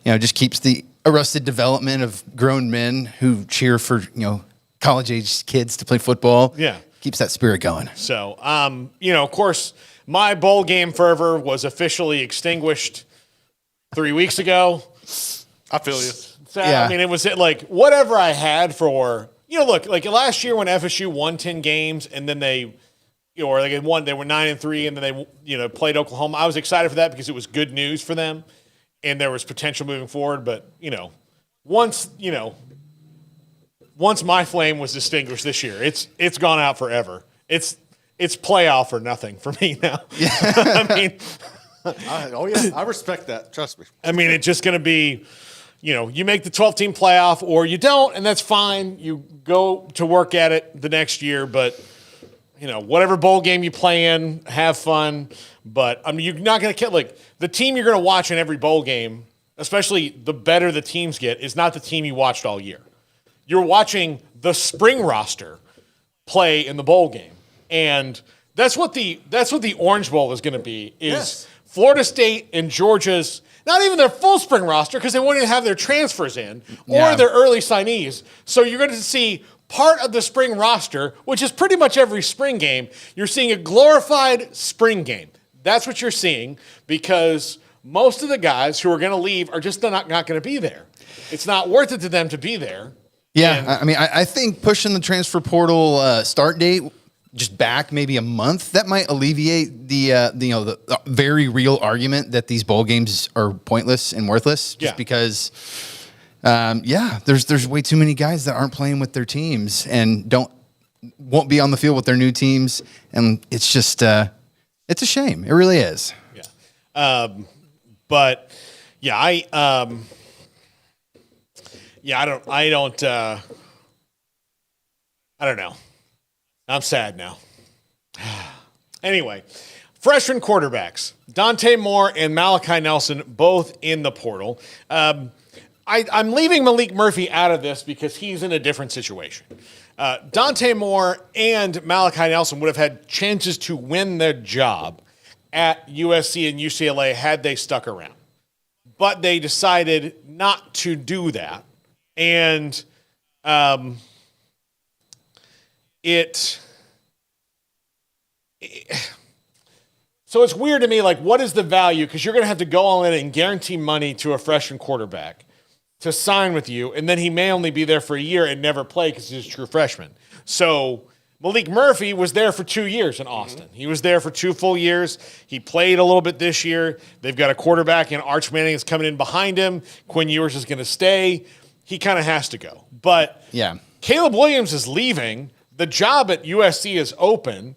just keeps the arrested development of grown men who cheer for college age kids to play football. Yeah. Keeps that spirit going. So, of course, my bowl game fervor was officially extinguished 3 weeks ago. I feel you. So, yeah. I mean, it was like whatever I had for, look, like last year when FSU won 10 games and then they were 9-3 and then they, played Oklahoma. I was excited for that because it was good news for them and there was potential moving forward. But, once my flame was extinguished this year, it's gone out forever. It's playoff or nothing for me now. Yeah. I mean, I respect that. Trust me. I mean, it's just going to be, you make the 12-team playoff or you don't, and that's fine. You go to work at it the next year, but whatever bowl game you play in, have fun. But I mean, you're not going to the team you're going to watch in every bowl game, especially the better the teams get, is not the team you watched all year. You're watching the spring roster play in the bowl game. And that's what the Orange Bowl is going to be, is yes. Florida State and Georgia's, not even their full spring roster because they won't even have their transfers in or their early signees. So you're going to see part of the spring roster, which is pretty much every spring game. You're seeing a glorified spring game. That's what you're seeing because most of the guys who are going to leave are just not going to be there. It's not worth it to them to be there. Yeah, I think pushing the transfer portal start date just back maybe a month, that might alleviate the very real argument that these bowl games are pointless and worthless. Just because, there's way too many guys that aren't playing with their teams and won't be on the field with their new teams, and it's just it's a shame. It really is. Yeah, I don't know. I'm sad now. Anyway, freshman quarterbacks, Dante Moore and Malachi Nelson, both in the portal. I'm leaving Malik Murphy out of this because he's in a different situation. Dante Moore and Malachi Nelson would have had chances to win their job at USC and UCLA had they stuck around. But they decided not to do that. And so it's weird to me, like, what is the value? Because you're going to have to go all in and guarantee money to a freshman quarterback to sign with you, and then he may only be there for a year and never play because he's a true freshman. So Malik Murphy was there for 2 years in Austin. Mm-hmm. He was there for 2 full years. He played a little bit this year. They've got a quarterback in Arch Manning that's coming in behind him. Quinn Ewers is going to stay. He kind of has to go. But Caleb Williams is leaving. The job at USC is open.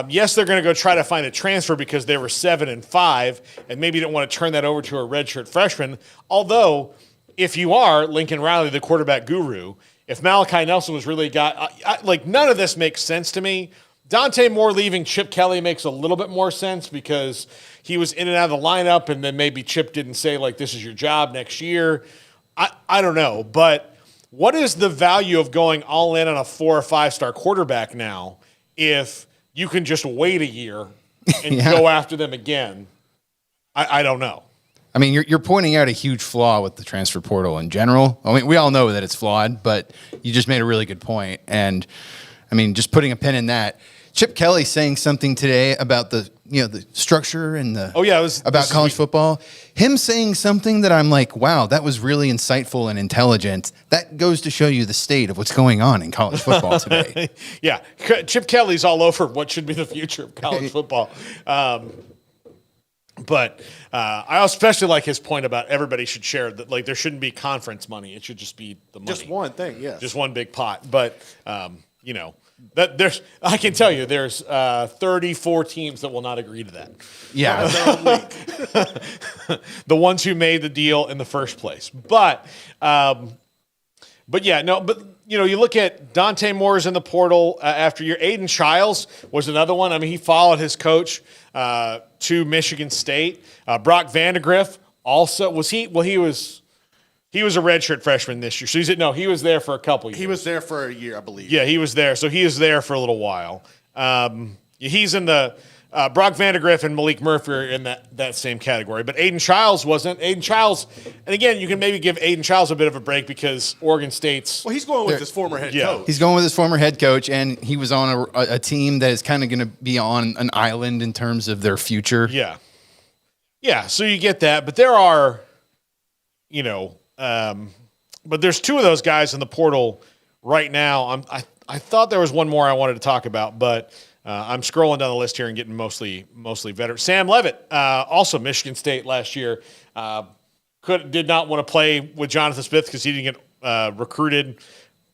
Yes, they're going to go try to find a transfer because they were 7-5 and maybe don't want to turn that over to a redshirt freshman. Although, if you are Lincoln Riley, the quarterback guru, if Malachi Nelson was really none of this makes sense to me. Dante Moore leaving Chip Kelly makes a little bit more sense because he was in and out of the lineup, and then maybe Chip didn't say, like, this is your job next year. I don't know. But what is the value of going all in on a 4 or 5-star quarterback now if you can just wait a year and go after them again? I don't know. I mean, you're pointing out a huge flaw with the transfer portal in general. I mean, we all know that it's flawed, but you just made a really good point. And I mean, just putting a pin in that. Chip Kelly saying something today about the structure and about college football. Him saying something that I'm like, wow, that was really insightful and intelligent. That goes to show you the state of what's going on in college football today. Yeah, Chip Kelly's all over what should be the future of college football. But I especially like his point about everybody should share that. Like, there shouldn't be conference money; it should just be the money, just one thing, just one big pot. But that I can tell you, there's 34 teams that will not agree to that. Yeah, the ones who made the deal in the first place. But you look at Dante Moore's in the portal after year. Aiden Childs was another one. I mean, he followed his coach to Michigan State. Brock Vandegrift also was he? Well, he was a redshirt freshman this year. So he was there for a couple years. He was there for a year, I believe. Yeah, he was there. So he is there for a little while. He's in the Brock Vandegrift and Malik Murphy are in that same category. But Aiden Childs wasn't. Aiden Childs, and again, you can maybe give Aiden Childs a bit of a break because Oregon State's. Well, he's going with his former head coach. He's going with his former head coach, and he was on a team that is kind of going to be on an island in terms of their future. Yeah. Yeah, so you get that. But there are, but there's two of those guys in the portal right now. I thought there was one more I wanted to talk about, but I'm scrolling down the list here and getting mostly veteran. Sam Levitt, also Michigan State last year, did not want to play with Jonathan Smith because he didn't get recruited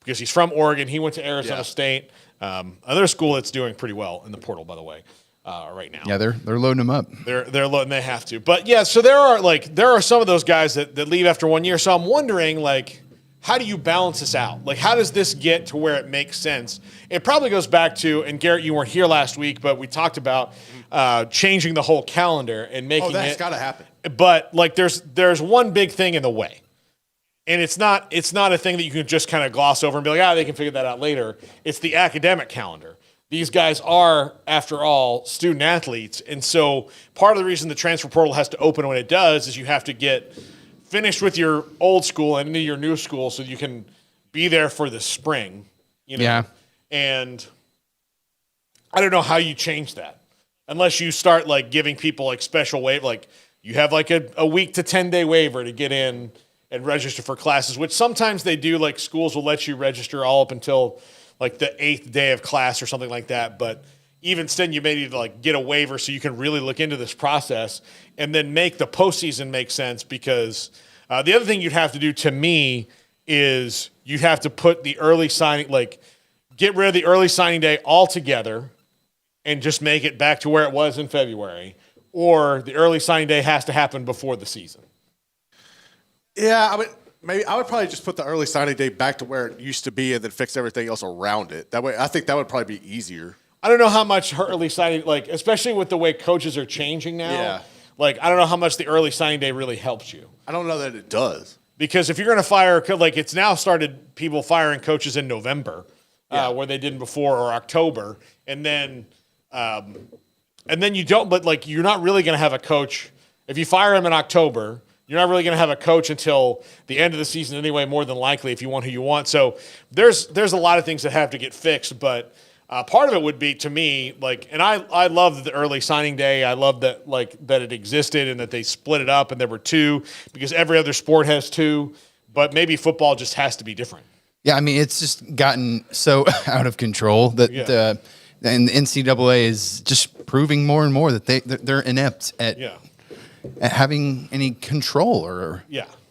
because he's from Oregon. He went to Arizona State, another school that's doing pretty well in the portal, by the way, right now. Yeah, they're loading them up. They're loading. They have to. But yeah, so there are some of those guys that leave after 1 year. So I'm wondering, how do you balance this out? Like, how does this get to where it makes sense? It probably goes back to, and Garrett, you weren't here last week, but we talked about changing the whole calendar and making that's got to happen. But there's one big thing in the way, and it's not a thing that you can just kind of gloss over and be like, they can figure that out later. It's the academic calendar. These guys are, after all, student athletes, and so part of the reason the transfer portal has to open when it does is you have to get finished with your old school and into your new school so you can be there for the spring, Yeah. And I don't know how you change that unless you start giving people special waiver. You have a week to 10-day waiver to get in and register for classes, which sometimes they do. Schools will let you register all up until the 8th day of class or something like that. But even still, you may need to get a waiver so you can really look into this process and then make the postseason make sense. Because the other thing you'd have to do, to me, is you'd have to put the early signing, get rid of the early signing day altogether and just make it back to where it was in February. Or the early signing day has to happen before the season. Yeah, maybe I would probably just put the early signing day back to where it used to be and then fix everything else around it. That way, I think that would probably be easier. I don't know how much early signing, especially with the way coaches are changing now. Yeah. I don't know how much the early signing day really helps you. I don't know that it does. Because if you're going to fire, it's now started people firing coaches in November, where they didn't before, or October, and then you don't. But you're not really going to have a coach if you fire him in October. You're not really going to have a coach until the end of the season anyway, more than likely, if you want who you want. So there's a lot of things that have to get fixed, but part of it would be, to me, and I love the early signing day. I love that that it existed and that they split it up and there were two, because every other sport has two, but maybe football just has to be different. Yeah, I mean, it's just gotten so out of control that and the NCAA is just proving more and more that they're inept at having any control or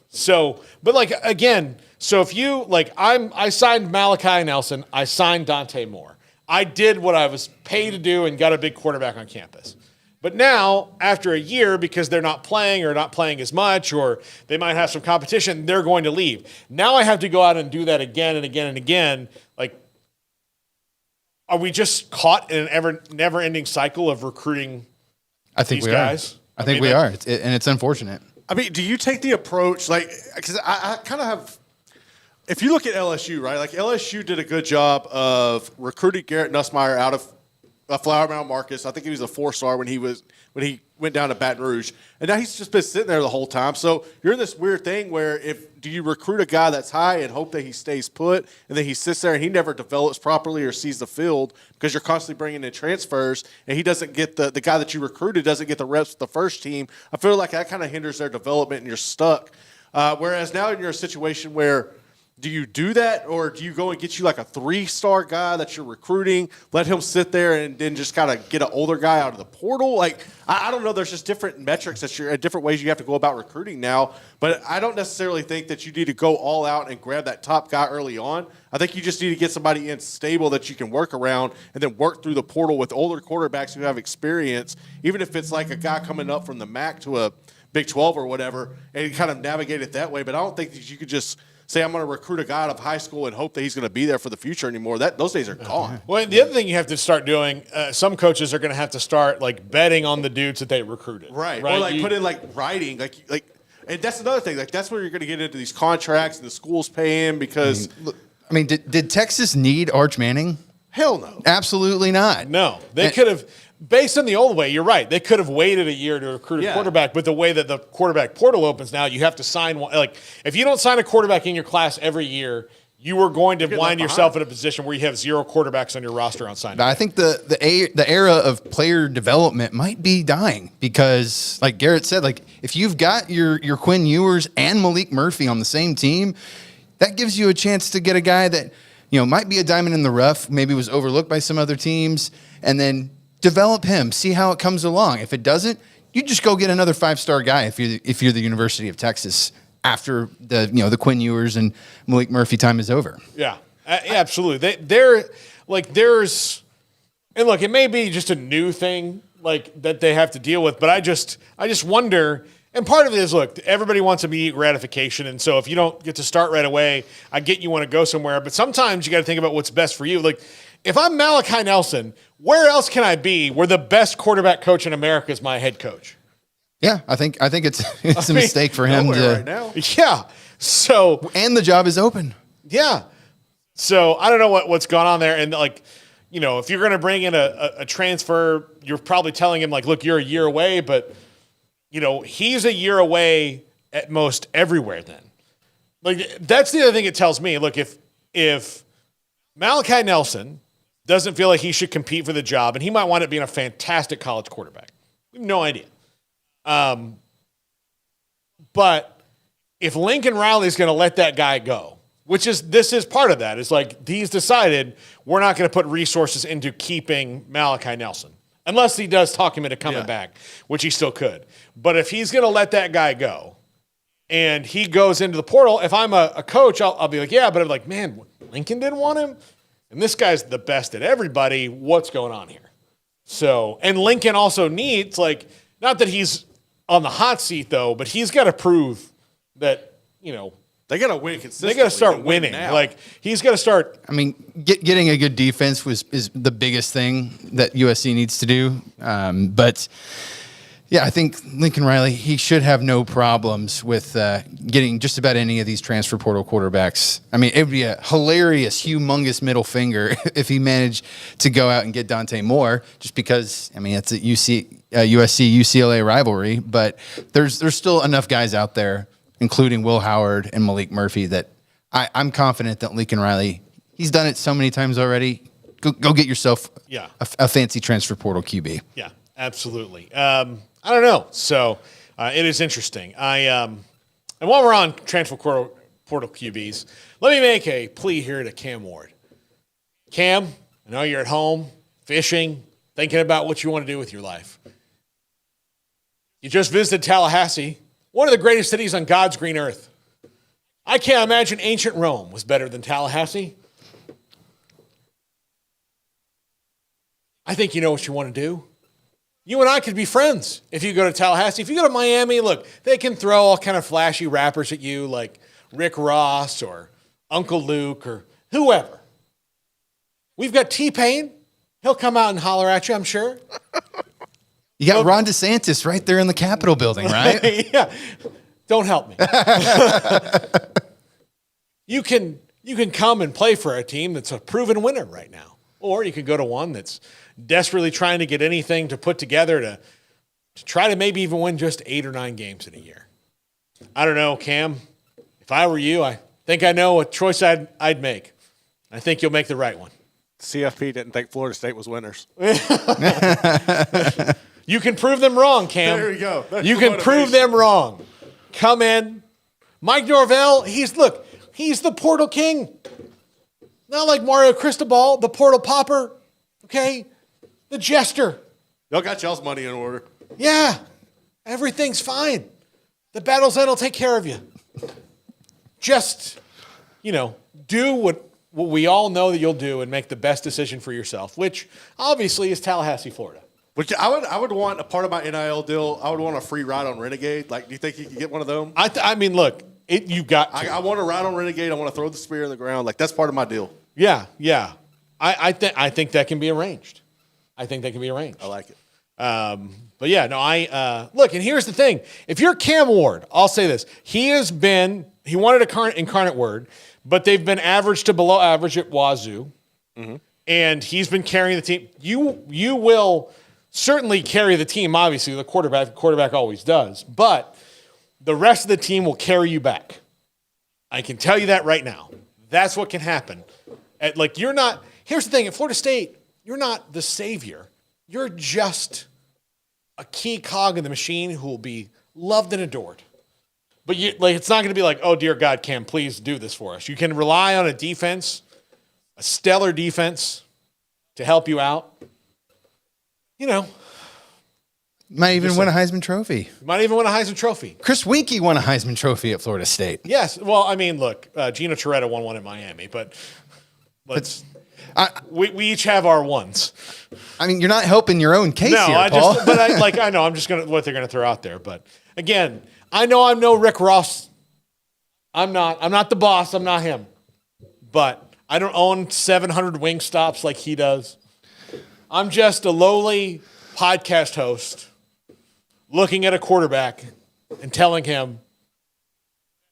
So, but again, so if you I signed Malachi Nelson, I signed Dante Moore. I did what I was paid to do and got a big quarterback on campus. But now, after a year, because they're not playing or not playing as much, or they might have some competition, they're going to leave. Now I have to go out and do that again and again and again. Are we just caught in an never-ending cycle of recruiting I think these we guys? are. I think we are, and it's unfortunate. I mean, do you take the approach, like, because I kind of have, if you look at LSU, right, like LSU did a good job of recruiting Garrett Nussmeier out of Flower Mound Marcus. I think he was a 4-star when he went down to Baton Rouge. And now he's just been sitting there the whole time. So you're in this weird thing where do you recruit a guy that's high and hope that he stays put, and then he sits there and he never develops properly or sees the field because you're constantly bringing in transfers, and he doesn't get the guy that you recruited doesn't get the reps with the first team. I feel like that kind of hinders their development and you're stuck. Whereas now you're in a situation where do you do that, or do you go and get you like a 3-star guy that you're recruiting, let him sit there and then just kind of get an older guy out of the portal? Like, I don't know. There's just different metrics different ways you have to go about recruiting now. But I don't necessarily think that you need to go all out and grab that top guy early on. I think you just need to get somebody in stable that you can work around and then work through the portal with older quarterbacks who have experience, even if it's like a guy coming up from the MAC to a Big 12 or whatever, and kind of navigate it that way. But I don't think that you could just say I'm going to recruit a guy out of high school and hope that he's going to be there for the future anymore. Those days are gone. Well, the other thing you have to start doing, some coaches are going to have to start like betting on the dudes that they recruited. Right. Or like put in like writing, like, and that's another thing. Like that's where you're going to get into these contracts and the schools paying because. I mean, did Texas need Arch Manning? Hell no. Absolutely not. No, they could have. Based on the old way, you're right. They could have waited a year to recruit a quarterback, but the way that the quarterback portal opens now, you have to sign one. Like, if you don't sign a quarterback in your class every year, you are going to wind yourself in a position where you have 0 quarterbacks on your roster on signing. I think the era of player development might be dying because, like Garrett said, like if you've got your Quinn Ewers and Malik Murphy on the same team, that gives you a chance to get a guy that might be a diamond in the rough, maybe was overlooked by some other teams, and then develop him, see how it comes along. If it doesn't, you just go get another 5-star guy if you're the University of Texas after the Quinn Ewers and Malik Murphy time is over. Yeah, absolutely. They're like there's, and look, it may be just a new thing like that they have to deal with, but I just wonder. And part of it is, look, everybody wants immediate gratification, and so if you don't get to start right away, I get you want to go somewhere, but sometimes you got to think about what's best for you. Like, if I'm Malachi Nelson, where else can I be where the best quarterback coach in America is my head coach? Yeah, I think it's a mistake for him to right now. Yeah. So and the job is open. Yeah. So I don't know what's gone on there, and like, if you're going to bring in a transfer, you're probably telling him like, look, you're a year away, but he's a year away at most everywhere. Then, like, that's the other thing it tells me. Look, if Malachi Nelson doesn't feel like he should compete for the job, and he might wind up being a fantastic college quarterback. We have no idea. But if Lincoln Riley is going to let that guy go, this is part of that. It's like he's decided we're not going to put resources into keeping Malachi Nelson unless he does talk him into coming back, which he still could. But if he's going to let that guy go and he goes into the portal, if I'm a coach, I'll be like, yeah, but I'm like, man, Lincoln didn't want him. And this guy's the best at everybody. What's going on here? So, and Lincoln also needs, like, not that he's on the hot seat, though, but he's got to prove that, they got to win consistently. They got to start winning. Like, he's got to start. I mean, getting a good defense is the biggest thing that USC needs to do. But yeah, I think Lincoln Riley, he should have no problems with getting just about any of these transfer portal quarterbacks. I mean, it would be a hilarious, humongous middle finger if he managed to go out and get Dante Moore, just because, I mean, it's a USC-UCLA rivalry, but there's still enough guys out there, including Will Howard and Malik Murphy, that I'm confident that Lincoln Riley, he's done it so many times already. Go get yourself a fancy transfer portal QB. Yeah, absolutely. I don't know. So it is interesting. And while we're on transfer portal QBs, let me make a plea here to Cam Ward. Cam, I know you're at home, fishing, thinking about what you want to do with your life. You just visited Tallahassee, one of the greatest cities on God's green earth. I can't imagine ancient Rome was better than Tallahassee. I think you know what you want to do. You and I could be friends if you go to Tallahassee. If you go to Miami, look, they can throw all kind of flashy rappers at you like Rick Ross or Uncle Luke or whoever. We've got T-Pain. He'll come out and holler at you, I'm sure. You got Ron DeSantis right there in the Capitol building, right? Yeah. Don't help me. You can come and play for a team that's a proven winner right now. Or you can go to one that's desperately trying to get anything to put together to try to maybe even win just 8 or 9 games in a year. I don't know, Cam. If I were you, I think I know what choice I'd make. I think you'll make the right one. CFP didn't think Florida State was winners. You can prove them wrong, Cam. There you go. That's you the can motivation. prove them wrong. Come in. Mike Norvell, he's the portal king. Not like Mario Cristobal, the portal popper, okay? The jester. Y'all got y'all's money in order. Yeah, everything's fine. The Battle's End will take care of you. Just, do what we all know that you'll do and make the best decision for yourself, which obviously is Tallahassee, Florida. Which I would want a part of my NIL deal. I would want a free ride on Renegade. Like, do you think you could get one of them? I mean, look, you got to. I want to ride on Renegade. I want to throw the spear in the ground. Like, that's part of my deal. Yeah. I think that can be arranged. I like it. But yeah, no, look, and here's the thing. If you're Cam Ward, I'll say this. He wanted a incarnate word, but they've been average to below average at Wazoo. Mm-hmm. And he's been carrying the team. You will certainly carry the team, obviously. The quarterback always does. But the rest of the team will carry you back. I can tell you that right now. That's what can happen. Here's the thing. At Florida State, you're not the savior. You're just a key cog in the machine who will be loved and adored. But it's not going to be like, oh, dear God, Cam, please do this for us. You can rely on a defense, a stellar defense, to help you out. Might even win a Heisman Trophy. Chris Winkie won a Heisman Trophy at Florida State. Yes. Well, I mean, look, Gino Toretta won one in Miami, but we each have our ones. I mean, you're not helping your own case here, Paul. I know I'm just what they're gonna throw out there. But again, I know I'm no Rick Ross. I'm not the boss. I'm not him. But I don't own 700 wing stops like he does. I'm just a lowly podcast host looking at a quarterback and telling him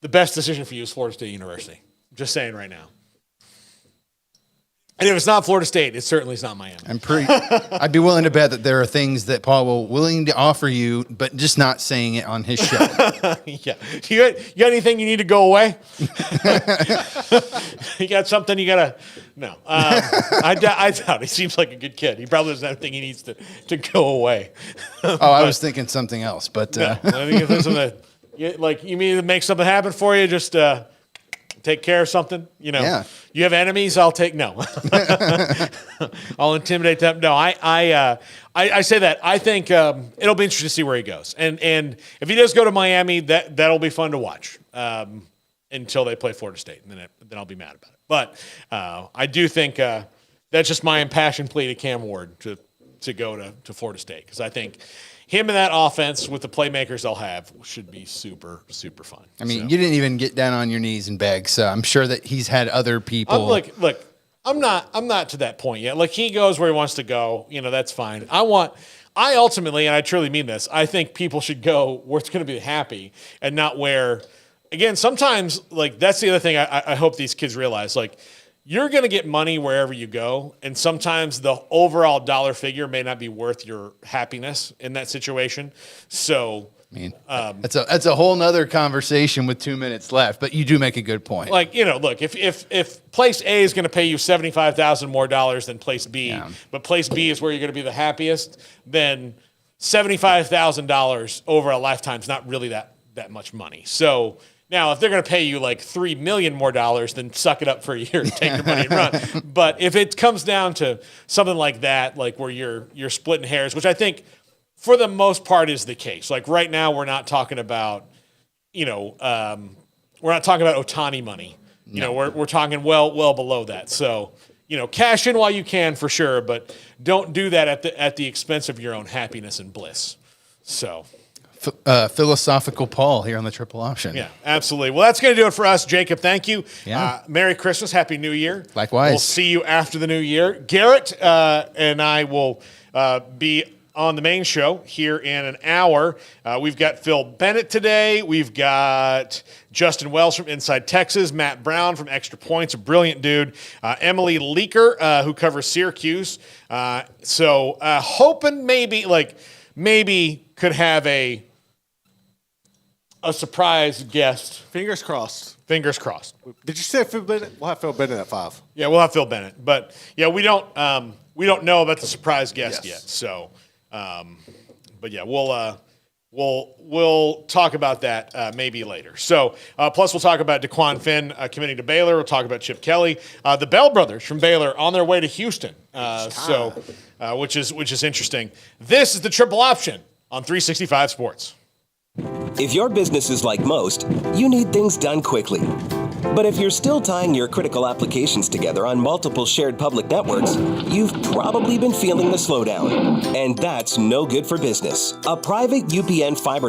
the best decision for you is Florida State University. I'm just saying right now. And if it's not Florida State, it certainly is not Miami. I'd be willing to bet that there are things that Paul will willing to offer you, but just not saying it on his show. Yeah. You got anything you need to go away? You got something you got to... No. I doubt. He seems like a good kid. He probably doesn't have anything he needs to go away. I was thinking something else, but... No, I think if there's something... you mean to make something happen for you, just... take care of something, Yeah. You have enemies, I'll take no. I'll intimidate them. No, I say that. I think it'll be interesting to see where he goes. And if he does go to Miami, that'll be fun to watch until they play Florida State, and then I'll be mad about it. But I do think that's just my impassioned plea to Cam Ward to go to Florida State, because I think him and that offense with the playmakers they'll have should be super, super fun. I mean, you didn't even get down on your knees and beg, so I'm sure that he's had other people. Look, I'm not to that point yet. Like, he goes where he wants to go. That's fine. I ultimately, and I truly mean this, I think people should go where it's going to be happy and not where, again, sometimes, that's the other thing I hope these kids realize. You're going to get money wherever you go, and sometimes the overall dollar figure may not be worth your happiness in that situation. So, that's a whole nother conversation with 2 minutes left, but you do make a good point. Look, if place A is going to pay you $75,000 more than place B, but place B is where you're going to be the happiest, then $75,000 over a lifetime is not really that much money. So. Now, if they're going to pay you $3 million more, then suck it up for a year and take your money and run. But if it comes down to something like that, where you're splitting hairs, which I think for the most part is the case. Right now, we're not talking about, Ohtani money. We're talking well below that. So, cash in while you can for sure, but don't do that at the expense of your own happiness and bliss. So. philosophical Paul here on the Triple Option. Yeah, absolutely. Well, that's going to do it for us, Jacob. Thank you. Yeah. Merry Christmas. Happy New Year. Likewise. We'll see you after the new year. Garrett and I will be on the main show here in an hour. We've got Phil Bennett today. We've got Justin Wells from Inside Texas, Matt Brown from Extra Points, a brilliant dude, Emily Leaker, who covers Syracuse. So hoping maybe could have a surprise guest. Fingers crossed. Fingers crossed. Did you say Phil Bennett? We'll have Phil Bennett at 5. Yeah, we'll have Phil Bennett. But yeah, we don't know about the surprise guest yet. So but yeah, we'll talk about that which later. So plus we'll talk about DeQuan Finn committing to Baylor. We'll talk about Chip Kelly, the Bell brothers from Baylor on their way to Houston. Which is interesting. This is the Triple Option on 365 Sports. If your business is like most, you need things done quickly. But if you're still tying your critical applications together on multiple shared public networks, you've probably been feeling the slowdown. And that's no good for business. A private UPN fiber